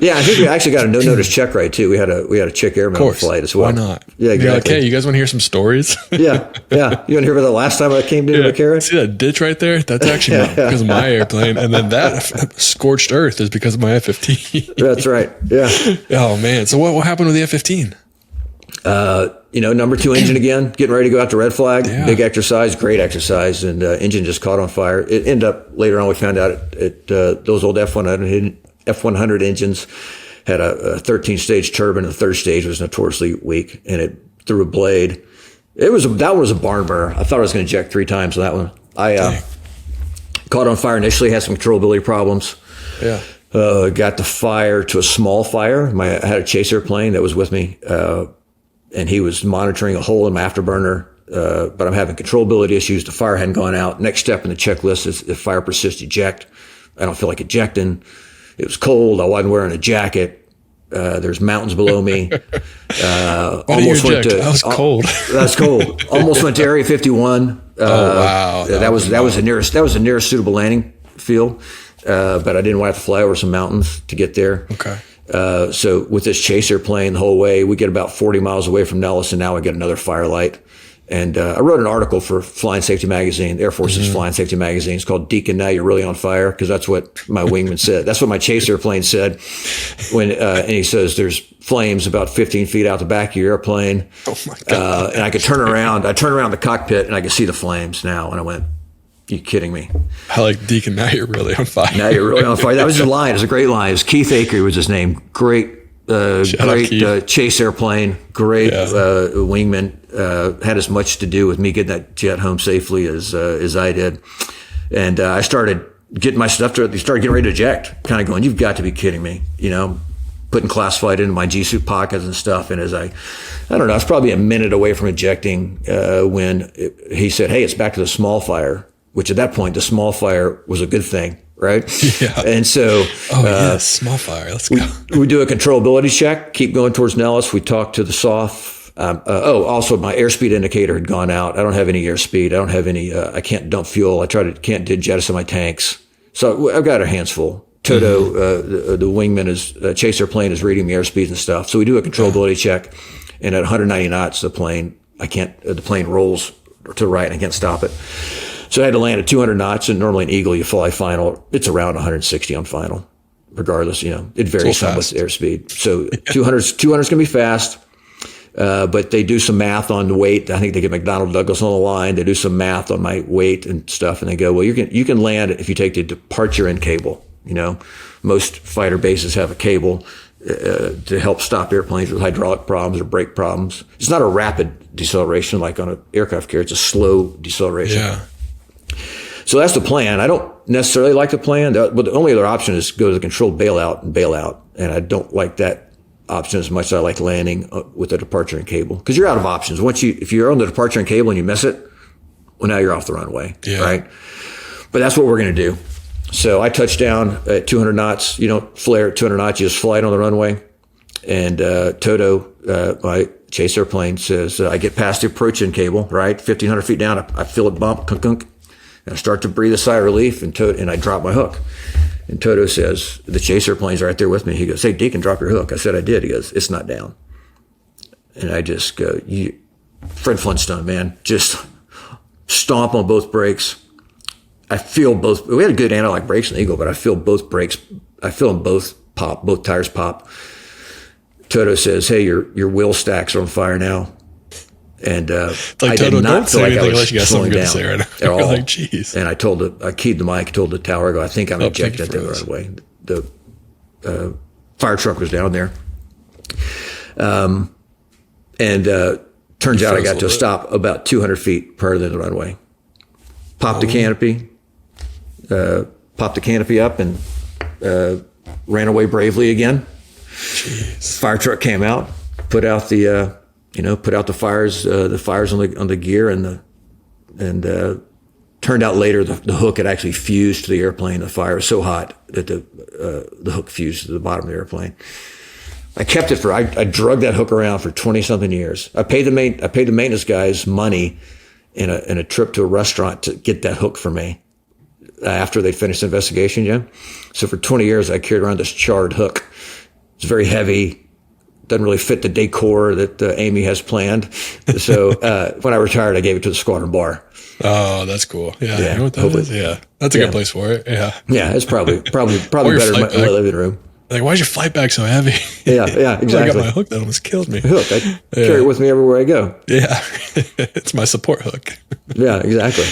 Yeah, I think we actually got a no notice check ride too. We had a chick airman flight as well. Why not? Yeah, exactly. Like, hey, you guys want to hear some stories? yeah. You want to hear about the last time I came to McCarran? See that ditch right there? That's actually because of my airplane, and then that scorched earth is because of my F-15. That's right. Yeah. Oh man. So what happened with the F-15? Number 2 engine again, getting ready to go out to red flag. Yeah. Big exercise, great exercise, and engine just caught on fire. It ended up later on. We found out those old F100 engines had a 13-stage turbine. The third stage was notoriously weak, and it threw a blade. That one was a barn burner. I thought I was going to eject 3 times on that one. I caught on fire initially, had some controllability problems. Yeah. Got the fire to a small fire. I had a chase airplane that was with me. And he was monitoring a hole in my afterburner, but I'm having controllability issues. The fire hadn't gone out. Next step in the checklist is if fire persists, eject. I don't feel like ejecting. It was cold. I wasn't wearing a jacket. There's mountains below me. Almost went to. That was cold. That's cold. Almost went to Area 51. Wow. That was the nearest suitable landing field. But I didn't want to have to fly over some mountains to get there. Okay. So with this chase airplane the whole way, we get about 40 miles away from Nellis, and now I get another firelight. And I wrote an article for Flying Safety Magazine, Air Force's Flying Safety Magazine. It's called Deacon, Now You're Really on Fire, because that's what my wingman said. That's what my chase airplane said. And he says there's flames about 15 feet out the back of your airplane. Oh my God. And I could turn around. I turned around the cockpit, and I could see the flames now. And I went, you kidding me? I like Deacon, now you're really on fire. Now you're really on fire. That was his line. It was a great line. It was Keith Akery was his name. Great chase airplane. Great wingman. Had as much to do with me getting that jet home safely as I did. And I started getting my stuff to it. They started getting ready to eject. Kind of going, you've got to be kidding me. Putting classified into my G-suit pockets and stuff. And as I don't know, I was probably a minute away from ejecting when he said, hey, it's back to the small fire. Which at that point, the small fire was a good thing, right? Yeah. And so, small fire. Let's go. We do a controllability check, keep going towards Nellis. We talk to the SOF. Also my airspeed indicator had gone out. I don't have any airspeed. I don't have any, I can't dump fuel. Can't jettison my tanks. So I've got our hands full. Toto, the wingman chase airplane is reading me airspeeds and stuff. So we do a controllability check, and at 190 knots, the plane rolls to the right and I can't stop it. So I had to land at 200 knots, and normally in Eagle, you fly final. It's around 160 on final, regardless. It varies some with airspeed. So 200's going to be fast, but they do some math on the weight. I think they get McDonnell Douglas on the line. They do some math on my weight and stuff, and they go, well, you can land if you take the departure in cable. Most fighter bases have a cable to help stop airplanes with hydraulic problems or brake problems. It's not a rapid deceleration like on an aircraft carrier. It's a slow deceleration. Yeah. So that's the plan. I don't necessarily like the plan, but the only other option is go to the controlled bailout and bail out. And I don't like that option as much as I like landing with the departure and cable, because you're out of options. If you're on the departure and cable and you miss it, well, now you're off the runway, right? But that's what we're going to do. So I touch down at 200 knots. You don't flare at 200 knots. You just fly it on the runway. And Toto, my chase airplane, says, I get past the approach in cable, right? 1,500 feet down. I feel it bump, kunk, kunk. And I start to breathe a sigh of relief, and I drop my hook. And Toto says, the chase airplane's right there with me. He goes, hey, Deacon, drop your hook. I said I did. He goes, it's not down. And I just go, Fred Flintstone, man, just stomp on both brakes. I feel both. We had a good anti-lock brakes in the Eagle, but I feel both brakes. I feel them both pop, both tires pop. Toto says, hey, your wheel stacks are on fire now. And like, I Toto, did not feel like I was you got slowing down say right at all. Like, geez. And I keyed the mic, told the tower, I go, I think I'm ejected the right way. The fire truck was down there. Turns out I got to a stop about 200 feet prior to the runway. Popped the canopy up, and ran away bravely again. Jeez. Fire truck came out, put out the fires on the gear, and turned out later the hook had actually fused to the airplane. The fire was so hot that the hook fused to the bottom of the airplane. I kept it for, I drugged that hook around for 20 something years. I paid the maintenance guys money in a trip to a restaurant to get that hook for me after they finished the investigation. Yeah. So for 20 years, I carried around this charred hook. It's very heavy. Doesn't really fit the decor that Amy has planned. So when I retired, I gave it to the squadron bar. Oh, that's cool. Yeah. You know what that is? Yeah. That's a good place for it. Yeah. Yeah. It's probably better in my living room. Like, why is your flight bag so heavy? Yeah, exactly. I got my hook that almost killed me. Hook. I carry it with me everywhere I go. Yeah. It's my support hook. Yeah, exactly.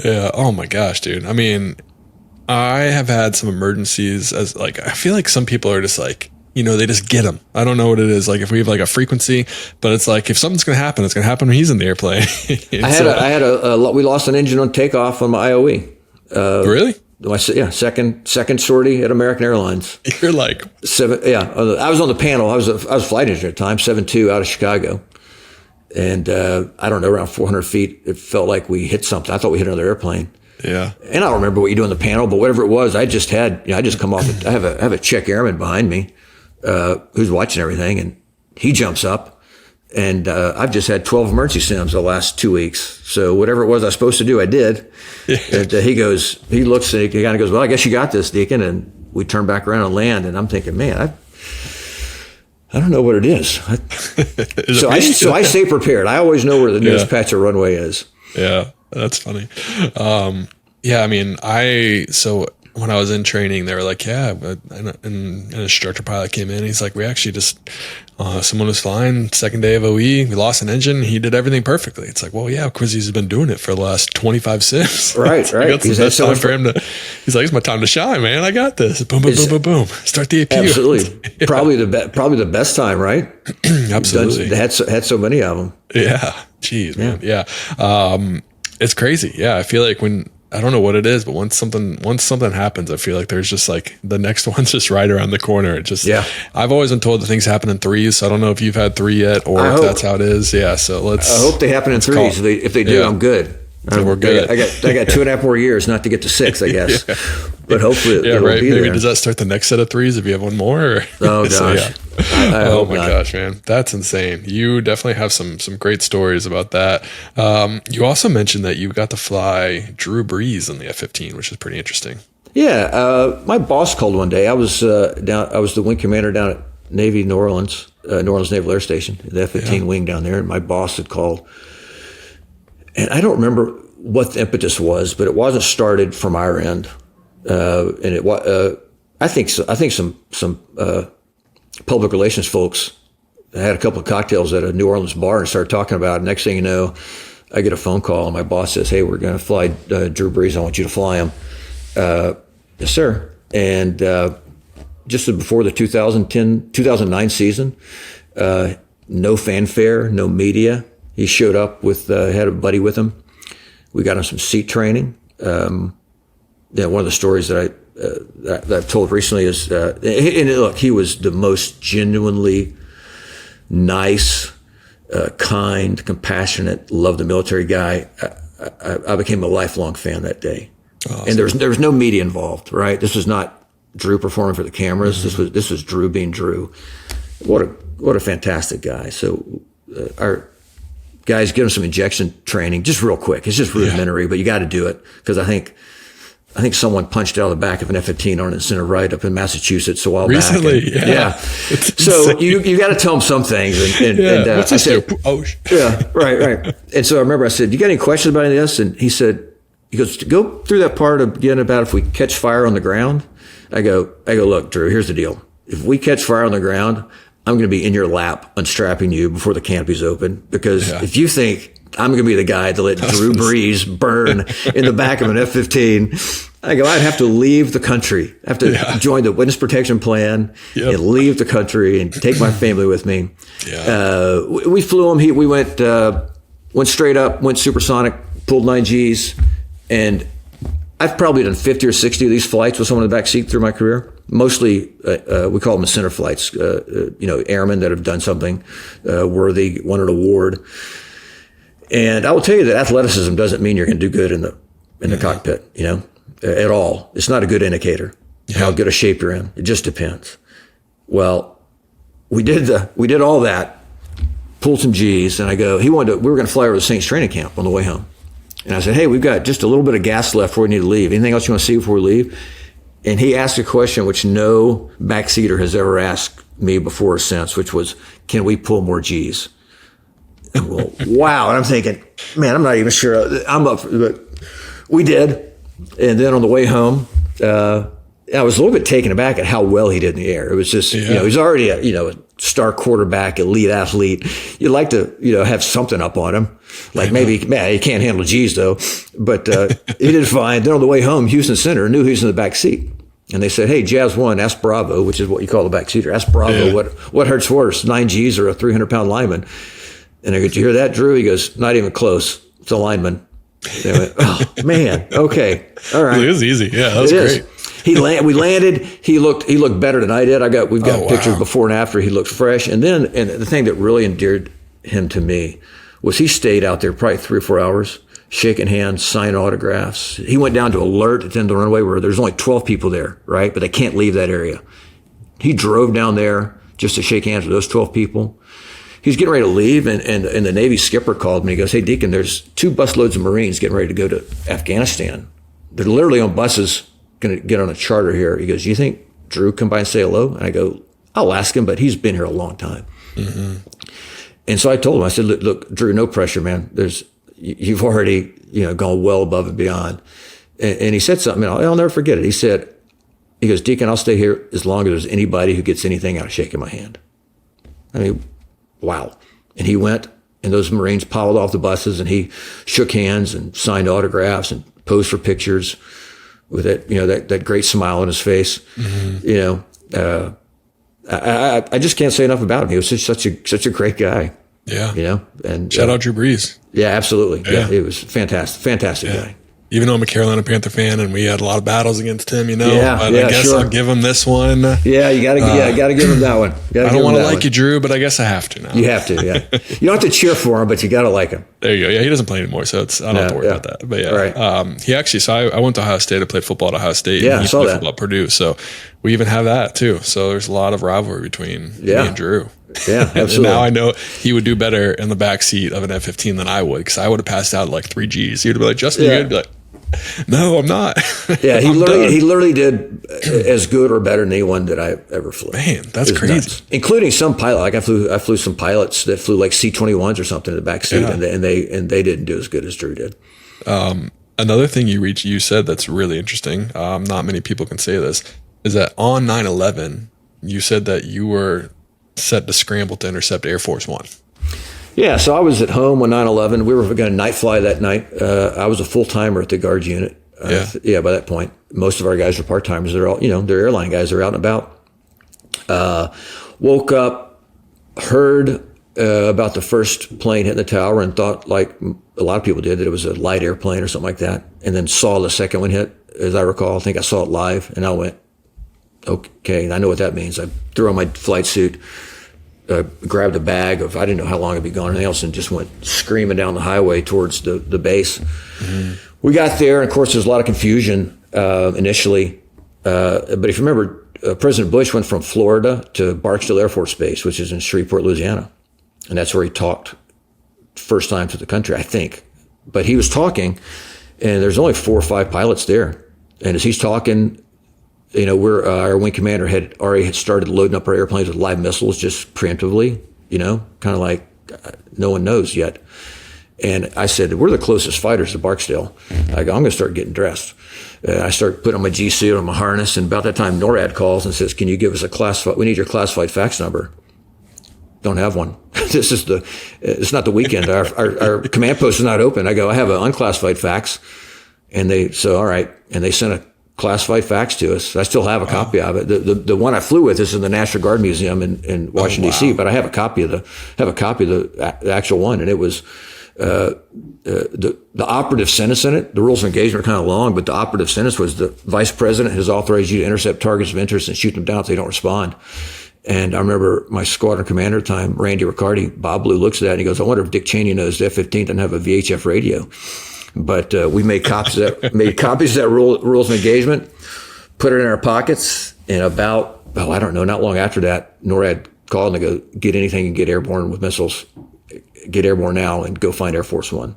Yeah. Oh my gosh, dude. I mean, I have had some emergencies as like, I feel like some people are just like, they just get them. I don't know what it is. Like if we have like a frequency, but it's like, if something's going to happen, it's going to happen when he's in the airplane. We lost an engine on takeoff on my IOE. Really? Second sortie at American Airlines. You're like 7. Yeah, I was on the panel. I was a flight engineer at the time, 7-2 out of Chicago, and I don't know, around 400 feet. It felt like we hit something. I thought we hit another airplane. Yeah. And I don't remember what you do on the panel, but whatever it was, I just come off. I have a check airman behind me who's watching everything, and he jumps up. And I've just had 12 emergency sims the last 2 weeks. So whatever it was I was supposed to do, I did. Yeah. And he looks and he kind of goes, well, I guess you got this, Deacon. And we turn back around and land. And I'm thinking, man, I don't know what it is. So I stay prepared. I always know where the nearest patch of runway is. Yeah, that's funny. I mean, when I was in training, they were like, and an instructor pilot came in. He's like, we actually just, someone was flying, second day of OE, we lost an engine. He did everything perfectly. It's like, well, yeah, because he's been doing it for the last 25 sims. Right. It's the best time for him to, he's like, it's my time to shine, man. I got this. Boom, boom, boom, boom, boom. Start the APU. Absolutely. Yeah. Probably the best time, right? Absolutely. They had so many of them. Yeah. Jeez, man. Yeah. It's crazy. Yeah. I feel like I don't know what it is, but once something happens, I feel like there's just like the next one's just right around the corner. I've always been told that things happen in threes. So I don't know if you've had 3 yet or if that's how it is. Yeah. So I hope they happen in threes. If they do, I'm good. So we're good. I got 2.5 more years not to get to 6, I guess. But hopefully it'll be Maybe there. Does that start the next set of threes if you have one more? Or? Oh gosh. Oh my gosh, man. That's insane. You definitely have some great stories about that. You also mentioned that you got to fly Drew Brees in the F-15, which is pretty interesting. Yeah. My boss called one day. I was the wing commander down at Navy New Orleans Naval Air Station, the F-15 wing down there, and my boss had called. And I don't remember what the impetus was, but it wasn't started from our end. And it was, I think some public relations folks had a couple of cocktails at a New Orleans bar and started talking about it. Next thing you know, I get a phone call and my boss says, hey, we're going to fly Drew Brees. I want you to fly him. Yes, sir. And just before the 2009 season, no fanfare, no media. He showed up had a buddy with him. We got him some seat training. One of the stories that I've told recently is, and look, he was the most genuinely nice, kind, compassionate, love the military guy. I became a lifelong fan that day. Awesome. And there was no media involved, right? This was not Drew performing for the cameras. Mm-hmm. This was Drew being Drew. What a fantastic guy. So our guys, give him some injection training, just real quick. It's just rudimentary, but you got to do it because I think someone punched out of the back of an F-15 on an incentive right up in Massachusetts a while recently, back. Yeah. So you got to tell them some things. And what's I said, right. And so I remember I said, you got any questions about any of this? And he goes, go through that part again about if we catch fire on the ground. I go, look, Drew, here's the deal. If we catch fire on the ground, I'm going to be in your lap unstrapping you before the canopy's open. Because if you think I'm going to be the guy to let Drew Brees burn in the back of an F-15, I'd have to leave the country. I have to join the witness protection plan and leave the country and take my family with me. Yeah. We flew him. We went straight up, went supersonic, pulled 9 Gs. And I've probably done 50 or 60 of these flights with someone in the back seat through my career. Mostly, we call them center flights, airmen that have done something worthy, won an award. And I will tell you that athleticism doesn't mean you're going to do good in the cockpit, at all. It's not a good indicator how good a shape you're in. It just depends. Well, we did all that, pulled some G's, and we were going to fly over to Saints training camp on the way home. And I said, hey, we've got just a little bit of gas left before we need to leave. Anything else you want to see before we leave? And he asked a question which no backseater has ever asked me before or since, which was, can we pull more G's? And well, wow. And I'm thinking, man, I'm not even sure I'm up for it. But we did. And then on the way home, I was a little bit taken aback at how well he did in the air. It was just, he's already a star quarterback, elite athlete. You'd like to, have something up on him. Like maybe, man, he can't handle G's though, but he did fine. Then on the way home, Houston Center knew he was in the back seat. And they said, hey, Jazz 1, ask Bravo, which is what you call the back seater. Ask Bravo what hurts worse, 9 G's or a 300-pound lineman. And I go, did you hear that, Drew? He goes, not even close. It's a lineman. They went, oh, man, okay, all right. It was easy. Yeah, that was great. We landed. He looked better than I did. We've got pictures before and after. He looked fresh. And the thing that really endeared him to me was he stayed out there probably 3 or 4 hours, shaking hands, signing autographs. He went down to alert at the end of the runway where there's only 12 people there, right? But they can't leave that area. He drove down there just to shake hands with those 12 people. He's getting ready to leave, and the Navy skipper called me. He goes, hey, Deacon, there's 2 busloads of Marines getting ready to go to Afghanistan. They're literally on buses going to get on a charter here. He goes, you think Drew come by and say hello? And I go, I'll ask him, but he's been here a long time. Mm-hmm. And so I told him, I said, look, Drew, no pressure, man. You've already, gone well above and beyond. And he said something, and I'll never forget it. He goes, Deacon, I'll stay here as long as there's anybody who gets anything out of shaking my hand. I mean, wow. And he went, and those Marines piled off the buses, and he shook hands and signed autographs and posed for pictures with that great smile on his face. Mm-hmm. I just can't say enough about him. He was such a great guy. Yeah. And shout out Drew Brees. Yeah, absolutely. Yeah, he was fantastic guy. Even though I'm a Carolina Panther fan and we had a lot of battles against him, but I guess I'll give him this one. Yeah, you gotta give him that one. I don't want to like you, Drew, but I guess I have to now. You have to, yeah. You don't have to cheer for him, but you gotta like him. There you go. Yeah, he doesn't play anymore, so I don't have to worry about that. But yeah, right. He actually. So I went to Ohio State. I played football at Ohio State. Yeah, and he I saw played that. football at Purdue. So we even have that too. So there's a lot of rivalry between me and Drew. Yeah, absolutely. And now I know he would do better in the back seat of an F-15 than I would, because I would have passed out like 3 G's. He'd be like, Justin, you'd be like, no, I'm not. Yeah, he literally did as good or better than anyone that I ever flew. Man, that's crazy. Nuts. Including some pilot. Like I flew some pilots that flew like C-21s or something in the back seat, and they didn't do as good as Drew did. Another thing you said that's really interesting. Not many people can say this, is that on 9/11 you said that you were set to scramble to intercept Air Force One. Yeah, so I was at home on 9/11. We were going to night fly that night. I was a full-timer at the Guards unit. By that point, most of our guys were part-timers. They're all, they're airline guys. They're out and about. Woke up, heard about the first plane hitting the tower, and thought, like a lot of people did, that it was a light airplane or something like that, and then saw the second one hit, as I recall. I think I saw it live, and I went, okay, I know what that means. I threw on my flight suit, grabbed a bag of, I didn't know how long I'd be gone, anything else, and just went screaming down the highway towards the base. Mm-hmm. We got there, and of course, there's a lot of confusion initially. But if you remember, President Bush went from Florida to Barksdale Air Force Base, which is in Shreveport, Louisiana. And that's where he talked first time to the country, I think. But he was talking, and there's only 4 or 5 pilots there. And as he's talking, our wing commander had already started loading up our airplanes with live missiles just preemptively, kind of like no one knows yet. And I said, we're the closest fighters to Barksdale. I go, I'm going to start getting dressed. I start putting on my G suit on my harness, and about that time, NORAD calls and says, can you give us we need your classified fax number. Don't have one. It's not the weekend. Our command post is not open. I go, I have an unclassified fax. And all right. And they sent a classified fax to us. I still have a copy of it. The one I flew with is in the National Guard Museum in Washington D.C. But I have a copy of the actual one, and it was the operative sentence in it. The rules of engagement are kind of long, but the operative sentence was the vice president has authorized you to intercept targets of interest and shoot them down if they don't respond. And I remember my squadron commander at the time, Randy Riccardi, Bob Blue, looks at that and he goes, I wonder if Dick Cheney knows the F-15 doesn't have a VHF radio. But we made copies of that rules of engagement, put it in our pockets, and not long after that, NORAD called and they go, get anything and get airborne with missiles. Get airborne now and go find Air Force One.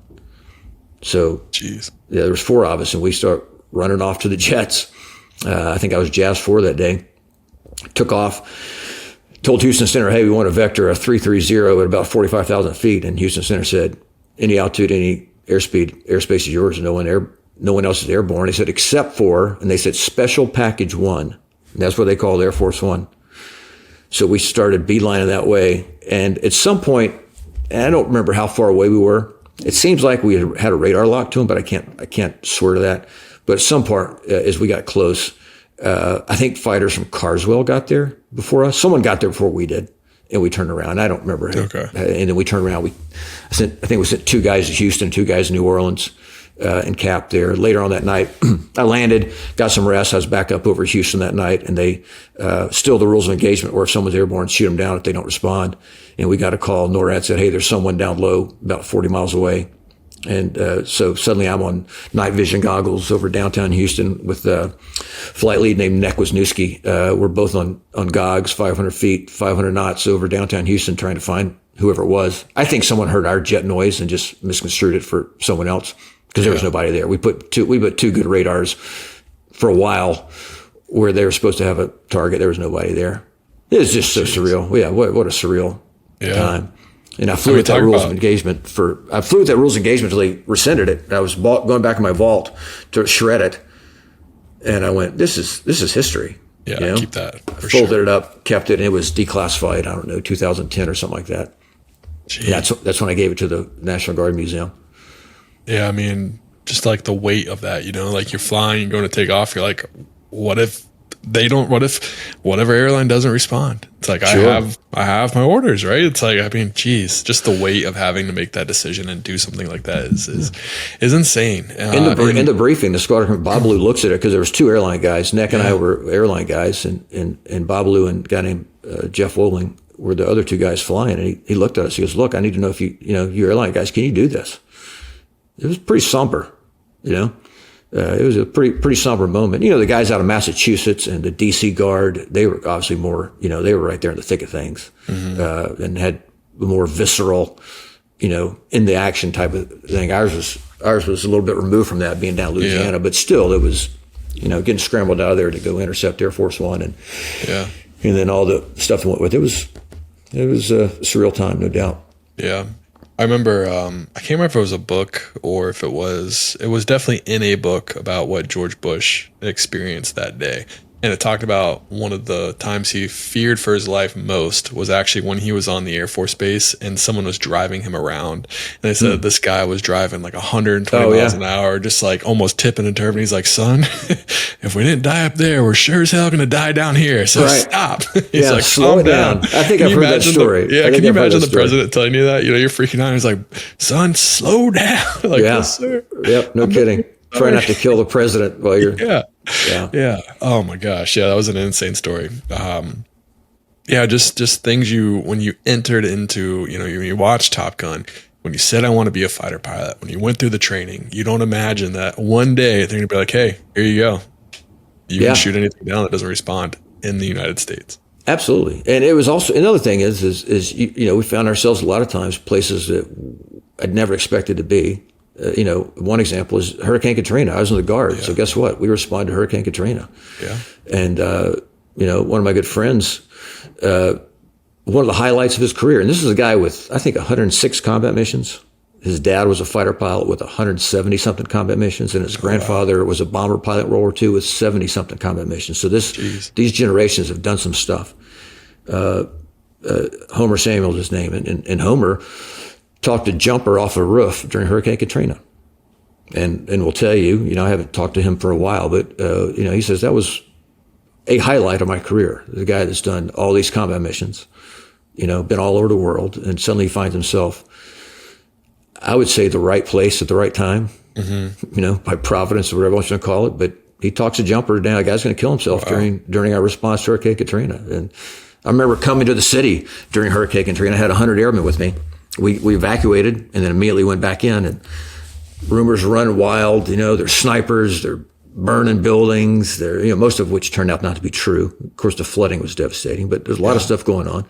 So, Jeez. Yeah, there was 4 of us, and we start running off to the jets. I think I was Jazz 4 that day. Took off, told Houston Center, hey, we want a vector of 330 at about 45,000 feet. And Houston Center said, any altitude, any airspace is yours. No one else is airborne. They said, except for, and they said, Special Package 1. And that's what they called Air Force One. So we started beelining that way. And at some point, and I don't remember how far away we were. It seems like we had a radar lock to them, but I can't swear to that. But at some part, as we got close, I think fighters from Carswell got there before us. Someone got there before we did, and we turned around. I don't remember. Okay. And then we turned around. I think we sent 2 guys to Houston, 2 guys to New Orleans, and capped there. Later on that night, I landed, got some rest. I was back up over Houston that night, and they still the rules of engagement where if someone's airborne, shoot them down if they don't respond. And we got a call. NORAD said, hey, there's someone down low about 40 miles away. And so suddenly I'm on night vision goggles over downtown Houston with a flight lead named Nick Wisniewski. We're both on GOGs, 500 feet, 500 knots over downtown Houston trying to find whoever it was. I think someone heard our jet noise and just misconstrued it for someone else because there was nobody there. We put 2 good radars for a while where they were supposed to have a target. There was nobody there. It was just so surreal. Yeah, what a surreal time. And I flew with that rules of engagement until they rescinded it. I was going back in my vault to shred it, and I went, "This is history." Yeah, keep that. Folded it up, kept it, and it was declassified. I don't know, 2010 or something like that. That's when I gave it to the National Guard Museum. Yeah, I mean, just like the weight of that, like you're flying, you're going to take off. You're like, what if whatever airline doesn't respond? It's like, sure. I have my orders, right? It's like, I mean, geez, just the weight of having to make that decision and do something like that is insane. In the briefing, the squadron, Babalu looks at it because there was 2 airline guys. Nick and I were airline guys, and Babalu and a guy named Jeff Wolling were the other 2 guys flying. And he looked at us. He goes, look, I need to know if you airline guys, can you do this? It was pretty somber, it was a pretty somber moment. The guys out of Massachusetts and the DC Guard, they were obviously more, they were right there in the thick of things, and had more visceral, in the action type of thing. Ours was a little bit removed from that, being down Louisiana, but still it was, getting scrambled out of there to go intercept Air Force One, and then all the stuff that went with it. It was a surreal time, no doubt. Yeah. I remember, I can't remember if it was a book or if it was definitely in a book about what George Bush experienced that day. And it talked about one of the times he feared for his life most was actually when he was on the Air Force Base and someone was driving him around. And they said this guy was driving like 120 miles an hour, just like almost tipping and turning. He's like, son, if we didn't die up there, we're sure as hell going to die down here. So stop. He's like, slow down. I think I've heard that story. Can you imagine the president telling you that? You're freaking out. He's like, son, slow down. Like, yes, sir. Yep, no kidding. Try not to kill the president while you're... Yeah. Oh my gosh. Yeah, that was an insane story. Just things when you entered into, when you watch Top Gun, when you said, I want to be a fighter pilot, when you went through the training, you don't imagine that one day they're going to be like, hey, here you go. You can shoot anything down that doesn't respond in the United States. Absolutely. And it was also, another thing is we found ourselves a lot of times places that I'd never expected to be. One example is Hurricane Katrina. I was in the Guard, so guess what? We responded to Hurricane Katrina. Yeah. And one of my good friends, one of the highlights of his career, and this is a guy with, I think, 106 combat missions. His dad was a fighter pilot with 170-something combat missions, and his grandfather was a bomber pilot in World War II with 70-something combat missions. So these generations have done some stuff. Homer Samuel's his name, and Homer talked a jumper off a roof during Hurricane Katrina. And we'll tell you, I haven't talked to him for a while, but, he says that was a highlight of my career. The guy that's done all these combat missions, been all over the world, and suddenly he finds himself, I would say, the right place at the right time, by providence or whatever you want to call it. But he talks a jumper down. A guy's going to kill himself during our response to Hurricane Katrina. And I remember coming to the city during Hurricane Katrina. I had 100 airmen with me. We evacuated and then immediately went back in, and rumors run wild. There's snipers, they're burning buildings. There, most of which turned out not to be true. Of course, the flooding was devastating, but there's a lot of stuff going on.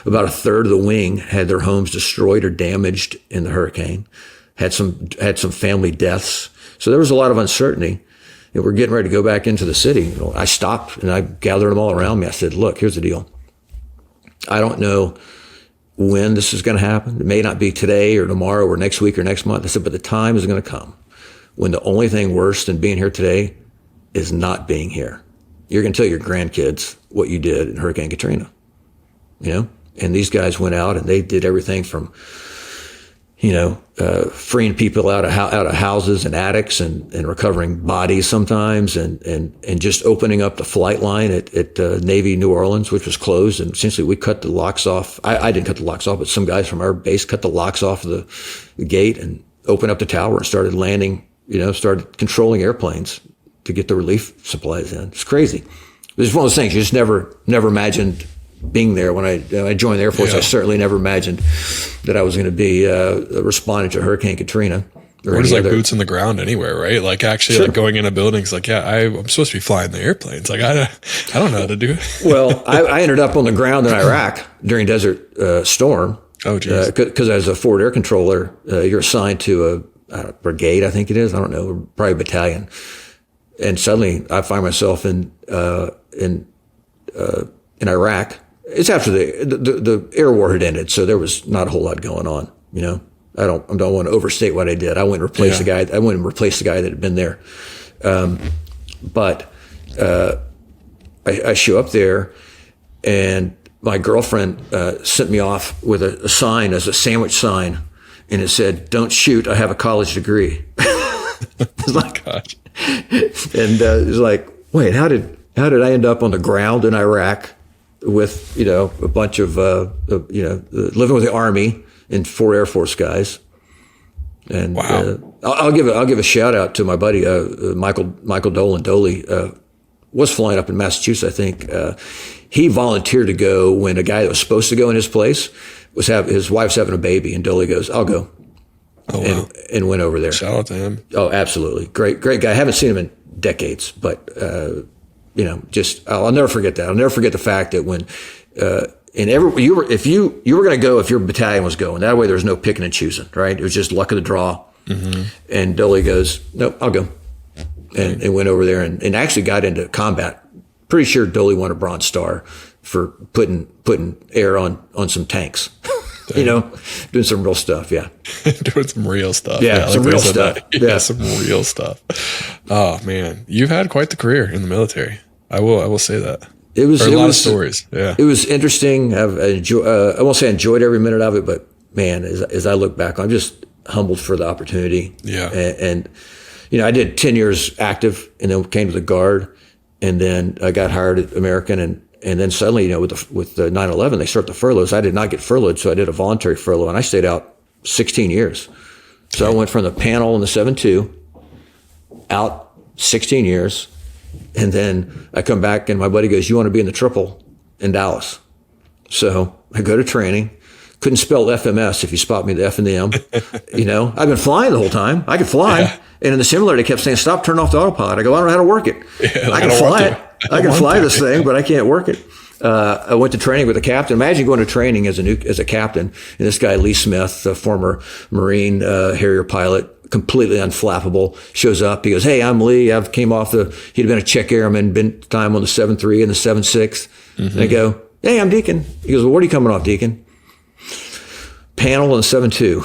About a third of the wing had their homes destroyed or damaged in the hurricane. Had some family deaths. So there was a lot of uncertainty. We're getting ready to go back into the city. I stopped and I gathered them all around me. I said, look, here's the deal. I don't know when this is going to happen. It may not be today or tomorrow or next week or next month. I said, but the time is going to come when the only thing worse than being here today is not being here. You're going to tell your grandkids what you did in Hurricane Katrina, And these guys went out and they did everything from, freeing people out of houses and attics and recovering bodies sometimes and just opening up the flight line at Navy New Orleans, which was closed. And essentially we cut the locks off. I didn't cut the locks off, but some guys from our base cut the locks off of the gate and opened up the tower and started landing, started controlling airplanes to get the relief supplies in. It's crazy. It's one of those things you just never imagined being there. When I joined the Air Force, I certainly never imagined that I was going to be responding to Hurricane Katrina. Or just boots in the ground anywhere, right? Like actually like going into buildings, like, I'm supposed to be flying the airplanes. Like I don't know how to do it. Well, I ended up on the ground in Iraq during Desert Storm. Oh, geez. Because as a forward air controller, you're assigned to a brigade, I think it is. I don't know, probably a battalion. And suddenly I find myself in Iraq. It's after the air war had ended, so there was not a whole lot going on. I don't want to overstate what I did. I went and replaced the guy. I went and replaced the guy that had been there. But I show up there, and my girlfriend sent me off with a sign as a sandwich sign, and it said, "Don't shoot. I have a college degree." It's like, gosh. And it's like, wait, how did I end up on the ground in Iraq with a bunch of living with the Army and 4 Air Force guys? And wow. I'll give a shout out to my buddy Michael Dolan. Doley was flying up in Massachusetts, I think. He volunteered to go when a guy that was supposed to go in his place his wife's having a baby, and Doley goes, "I'll go." Oh, wow. And went over there. Shout out to him. Oh, absolutely. Great guy. I haven't seen him in decades, but, I'll never forget that. I'll never forget the fact that when, if you were going to go, if your battalion was going, that way there was no picking and choosing, right? It was just luck of the draw. Mm-hmm. And Doley goes, "Nope, I'll go." And went over there and actually got into combat. Pretty sure Doley won a Bronze Star for putting air on some tanks. Doing some real stuff. Yeah. Doing some real stuff. Yeah. Some real stuff. Yeah. Some real stuff. Oh man. You've had quite the career in the military. I will say that. It was a lot of stories. Yeah. It was interesting. I won't say I enjoyed every minute of it, but man, as I look back, I'm just humbled for the opportunity. Yeah. And I did 10 years active and then came to the Guard, and then I got hired at American, and then suddenly, with the 9/11, they start the furloughs. I did not get furloughed, so I did a voluntary furlough, and I stayed out 16 years. So I went from the panel in the 7-2 out 16 years, and then I come back, and my buddy goes, "You want to be in the triple in Dallas?" So I go to training. Couldn't spell FMS if you spot me the F and the M. I've been flying the whole time. I could fly. Yeah. And in the simulator, they kept saying, "Stop, turn off the autopilot." I go, "I don't know how to work it. Yeah, I can fly it. I can fly this thing, but I can't work it." I went to training with a captain. Imagine going to training as a captain. And this guy, Lee Smith, a former Marine Harrier pilot, completely unflappable, shows up. He goes, "Hey, I'm Lee. He'd been a check airman, been time on the 7-3 and the 7-6. Mm-hmm. And I go, "Hey, I'm Deacon." He goes, "Well, what are you coming off, Deacon?" Panel on the 7-2.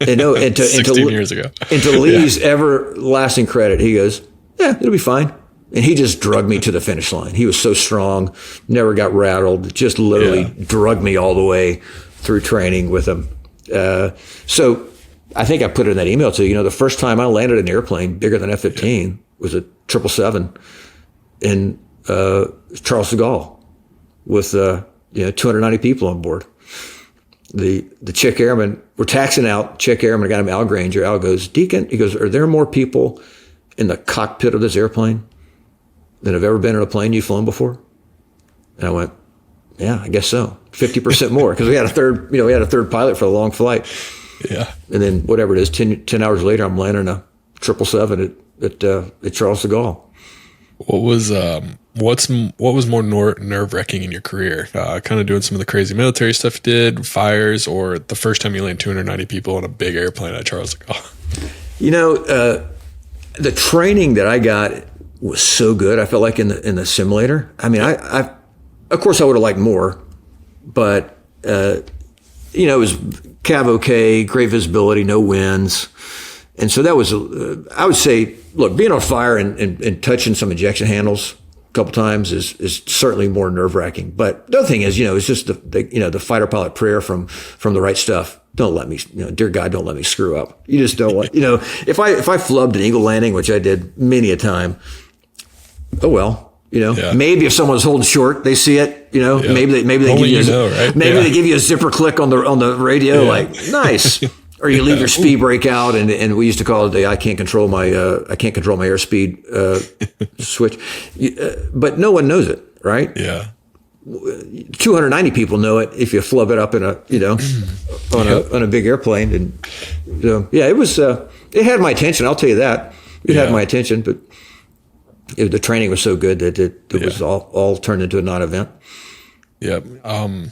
And 16 years ago. And to Lee's everlasting credit, he goes, "Yeah, it'll be fine." And he just drugged me to the finish line. He was so strong, never got rattled, just literally drugged me all the way through training with him. So I think I put it in that email to you. The first time I landed an airplane bigger than F-15 was a 777 in Charles de Gaulle with 290 people on board. The check airman, we're taxiing out, check airman, I got him Al Granger. Al goes, "Deacon," he goes, "are there more people in the cockpit of this airplane than have ever been in a plane you've flown before?" And I went, "Yeah, I guess so. 50% more." Because we had a third pilot for the long flight. Yeah. And then whatever it is, 10 hours later, I'm landing a 777 at Charles de Gaulle. What was what was more nerve wracking in your career? Kind of doing some of the crazy military stuff you did, fires, or the first time you landed 290 people on a big airplane at Charles de Gaulle? You know, the training that I got was so good. I felt like in the simulator. I mean, I of course I would have liked more, but you know, it was cav okay, great visibility, no winds. And so that was, I would say, look, being on fire and touching some ejection handles a couple times is certainly more nerve wracking. But the other thing is, you know, it's just the fighter pilot prayer from the right stuff. Don't let me, you know, dear God, don't let me screw up. You just don't want, you know, if I flubbed an eagle landing, which I did many a time, oh well. You know, maybe if someone's holding short, they see it. You know, maybe they give you, right? Maybe they give you a zipper click on the radio, like nice. Or you leave your speed brake out, and we used to call it I can't control my airspeed switch. But no one knows it, right? Yeah. 290 people know it if you flub it up in a on a big airplane, and it was it had my attention. I'll tell you that it had my attention, but. The training was so good that it was all turned into a non-event. Yep. I'll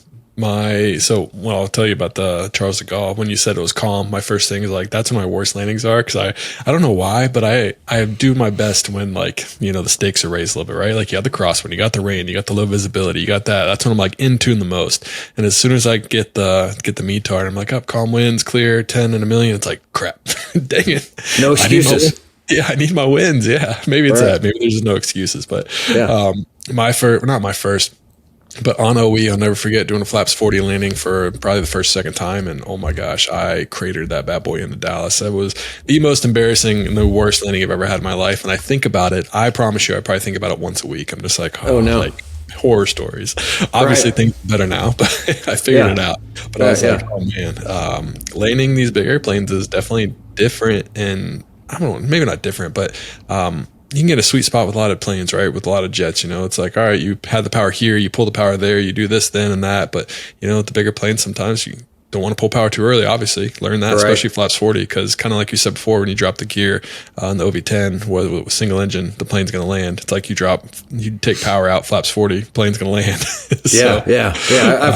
tell you about the Charles de Gaulle. When you said it was calm, my first thing is like, that's when my worst landings are. Cause I don't know why, but I do my best when like, you know, the stakes are raised a little bit, right? Like you got the crosswind, you got the rain, you got the low visibility, you got that. That's when I'm like in tune the most. And as soon as I get the METAR, I'm like, up, calm winds, clear, 10 in a million. It's like, crap, dang it. No excuses. I need my wins. Yeah, maybe it's that. Maybe there's just no excuses. But not my first, but on OE, I'll never forget doing a flaps 40 landing for probably the second time, and oh my gosh, I cratered that bad boy into Dallas. That was the most embarrassing and the worst landing I've ever had in my life. And I think about it. I promise you, I probably think about it once a week. I'm just like, oh no. Like, horror stories. Obviously things are better now, but I figured it out. But I was like, oh man, landing these big airplanes is definitely different, and I don't know, maybe not different, but you can get a sweet spot with a lot of planes, right? With a lot of jets, you know, it's like, all right, you had the power here, you pull the power there, you do this, then, and that. But, you know, with the bigger planes, sometimes you don't want to pull power too early, obviously. Learn that, especially flaps 40, because kind of like you said before, when you drop the gear on the OV10 with single engine, the plane's going to land. It's like you take power out, flaps 40, plane's going to land.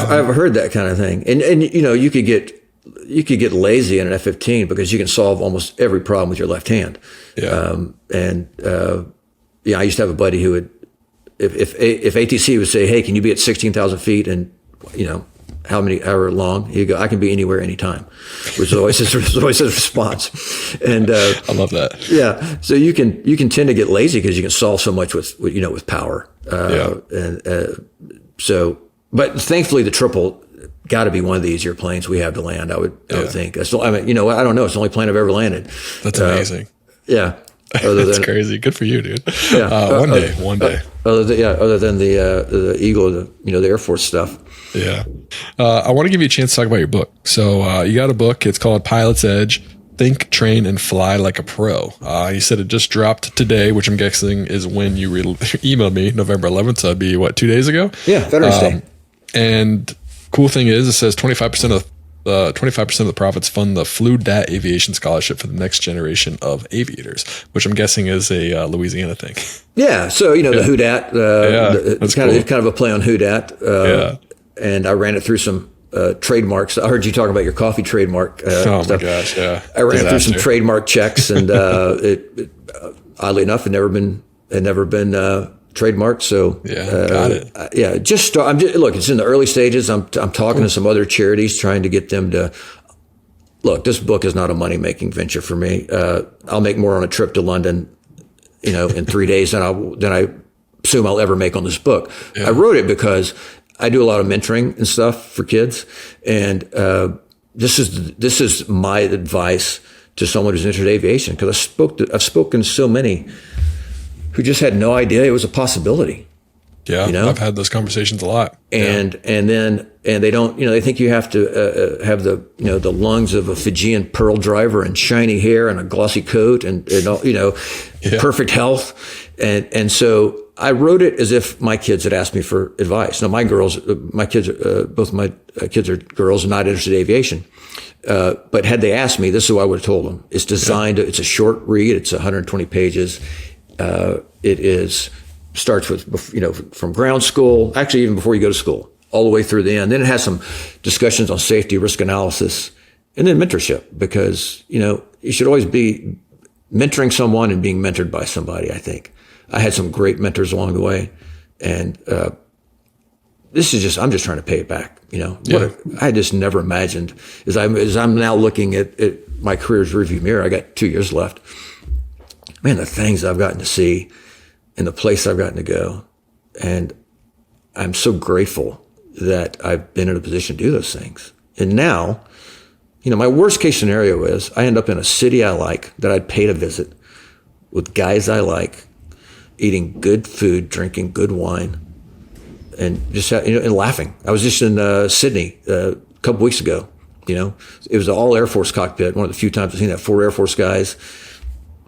I've heard that kind of thing. And you know, you could get lazy in an F-15 because you can solve almost every problem with your left hand. I used to have a buddy who would, if ATC would say, hey, can you be at 16,000 feet and, you know, however long, he'd go, I can be anywhere, anytime, which is always his response. And I love that. Yeah. So you can tend to get lazy because you can solve so much with power. But thankfully the triple got to be one of the easier planes we have to land. I would think. I mean, you know, I don't know. It's the only plane I've ever landed. That's amazing. That's crazy. Good for you, dude. One day. Other than the Eagle, the Air Force stuff. Yeah. I want to give you a chance to talk about your book. So you got a book. It's called Pilot's Edge. Think, Train, and Fly Like a Pro. You said it just dropped today, which I'm guessing is when you emailed me, November 11th. So that'd be 2 days ago? Yeah, Veterans Day. And cool thing is, it says 25% of the profits fund the FLUDAT Aviation Scholarship for the next generation of aviators, which I'm guessing is a Louisiana thing. Yeah, so the WHODAT, it's kind of a play on WHODAT. And I ran it through some trademarks. I heard you talk about your coffee trademark stuff. My gosh, yeah. I ran it through some trademark checks, and it oddly enough, had never been trademarked. So got it. Look, it's in the early stages. I'm talking to some other charities, trying to get them to look. This book is not a money making venture for me. I'll make more on a trip to London, in 3 days than I assume I'll ever make on this book. Yeah. I wrote it because I do a lot of mentoring and stuff for kids, and this is my advice to someone who's interested in aviation, because I've spoken to so many who just had no idea it was a possibility. Yeah, I've had those conversations a lot. And they don't, they think you have to have the lungs of a Fijian pearl driver and shiny hair and a glossy coat and perfect health. And so I wrote it as if my kids had asked me for advice. Now both my kids are girls and not interested in aviation. But had they asked me, this is what I would have told them. It's designed, it's a short read. It's 120 pages. starts with, from ground school, actually even before you go to school, all the way through the end. Then it has some discussions on safety, risk analysis, and then mentorship, because, you should always be mentoring someone and being mentored by somebody, I think. I had some great mentors along the way, and I'm just trying to pay it back. I just never imagined, as I'm now looking at my career's rearview mirror, I got 2 years left. Man, the things I've gotten to see and the place I've gotten to go. And I'm so grateful that I've been in a position to do those things. And now, my worst case scenario is I end up in a city I like, that I'd pay to visit, with guys I like, eating good food, drinking good wine, and just and laughing. I was just in Sydney a couple weeks ago. It was an all Air Force cockpit. One of the few times I've seen that, 4 Air Force guys.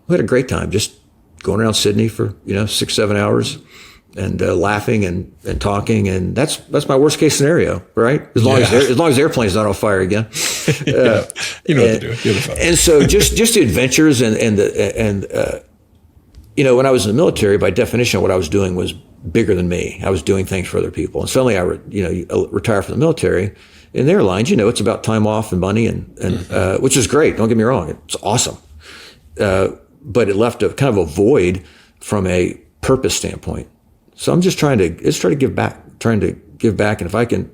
We had a great time just going around Sydney for 6-7 hours, and laughing and talking. And that's my worst case scenario, right? As long as the airplane's not on fire again. You know what to do. You'll be fine. And so just the adventures and when I was in the military, by definition, what I was doing was bigger than me. I was doing things for other people. And suddenly I retire from the military. In the airlines, it's about time off and money, and which is great. Don't get me wrong. It's awesome. But it left a kind of a void from a purpose standpoint. So I'm just trying to give back. And if I can,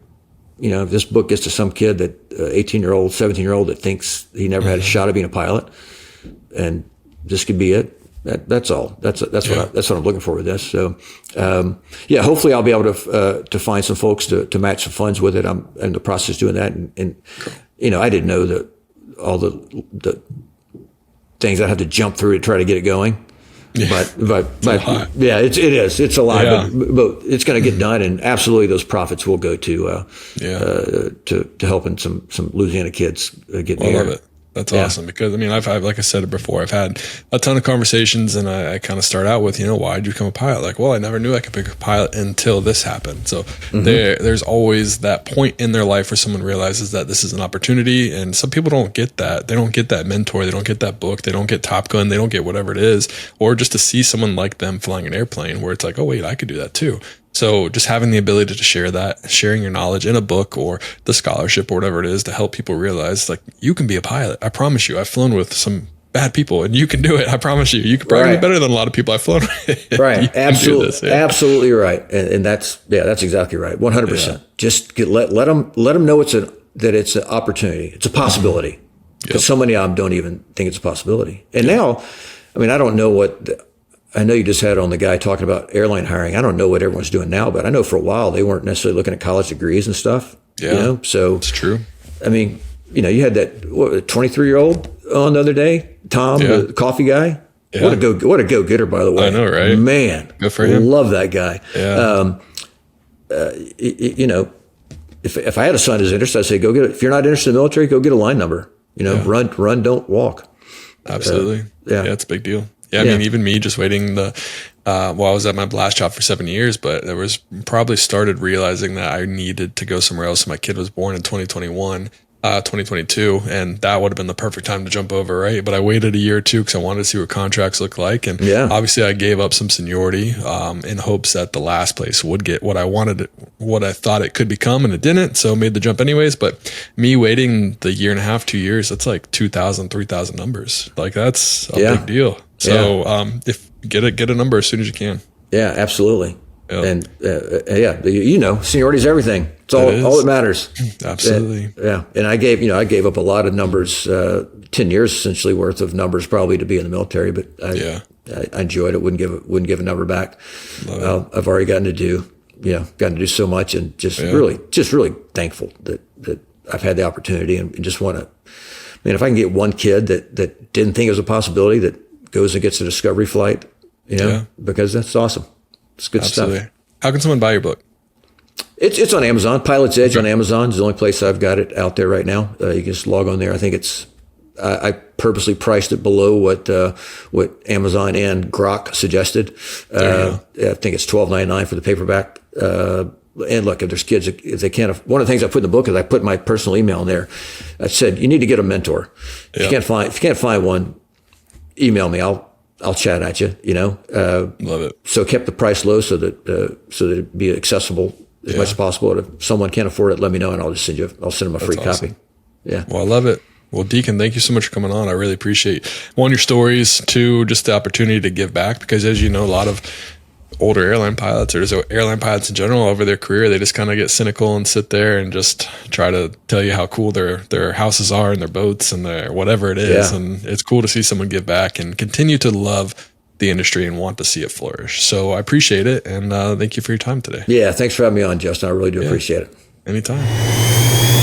if this book gets to some kid, that 18-year-old, 17-year-old that thinks he never had a shot at being a pilot, and this could be it. That's all. That's what I'm looking for with this. So, hopefully I'll be able to find some folks to match some funds with it. I'm in the process of doing that. And I didn't know that all the things I'd have to jump through to try to get it going. But it is. It's a lot, but it's going to get done, and absolutely those profits will go to helping some Louisiana kids get there. I love it. That's awesome, because I've like I said it before, I've had a ton of conversations, and I kind of start out with, why did you become a pilot? Like, well, I never knew I could become a pilot until this happened. So there's always that point in their life where someone realizes that this is an opportunity, and some people don't get that. They don't get that mentor. They don't get that book. They don't get Top Gun. They don't get whatever it is, or just to see someone like them flying an airplane where it's like, oh wait, I could do that too. So just having the ability to share that, sharing your knowledge in a book or the scholarship or whatever it is, to help people realize, like, you can be a pilot. I promise you. I've flown with some bad people, and you can do it. I promise you. You can probably be better than a lot of people I've flown with. Right. Absolutely. Absolutely right. And that's exactly right. 100%. Yeah. Just let them know that it's an opportunity. It's a possibility. Because so many of them don't even think it's a possibility. And now, I don't know I know you just had on the guy talking about airline hiring. I don't know what everyone's doing now, but I know for a while they weren't necessarily looking at college degrees and stuff. Yeah. So it's true. You had that 23-year-old on the other day, Tom, the coffee guy. Yeah. What a go-getter, by the way. I know, right? Man, good for him. Love that guy. Yeah. If I had a son who's interested, I'd say, go get it. If you're not interested in the military, go get a line number. Run, don't walk. Absolutely. It's a big deal. Yeah, even me just waiting I was at my blast job for 7 years, but there was probably started realizing that I needed to go somewhere else. My kid was born in 2022, and that would have been the perfect time to jump over, right? But I waited a year or two because I wanted to see what contracts look like. And obviously I gave up some seniority in hopes that the last place would get what I wanted, what I thought it could become, and it didn't. So made the jump anyways. But me waiting the year and a half, 2 years, that's like 2,000, 3,000 numbers. Like, that's a big deal. So if get a number as soon as you can. Yeah, absolutely. Yep. And seniority is everything. It's all that matters. Absolutely. And I gave up a lot of numbers, 10 years essentially worth of numbers probably to be in the military, but I enjoyed it. Wouldn't give a number back. I've already gotten to do so much, and really thankful that I've had the opportunity, and just want to, if I can get one kid that didn't think it was a possibility, that goes and gets a discovery flight, because that's awesome. It's good stuff. How can someone buy your book? It's on Amazon. Pilot's Edge on Amazon is the only place I've got it out there right now. You can just log on there. I think I purposely priced it below what Amazon and Grok suggested. I think it's $12.99 for the paperback. And look, if there's kids, if they can't, one of the things I put in the book is I put my personal email in there. I said, you need to get a mentor. If you can't find one, email me. I'll I'll chat at you, Love it. So kept the price low so that it'd be accessible as much as possible. If someone can't afford it, let me know, and I'll send them a free copy. Yeah. Well, I love it. Well, Deacon, thank you so much for coming on. I really appreciate, one, your stories, two, just the opportunity to give back, because as you know, a lot of older airline pilots, or just airline pilots in general, over their career, they just kind of get cynical and sit there and just try to tell you how cool their houses are and their boats and their whatever it is. Yeah. And it's cool to see someone give back and continue to love the industry and want to see it flourish. So I appreciate it, and thank you for your time today. Yeah, thanks for having me on, Justin. I really do appreciate it. Anytime.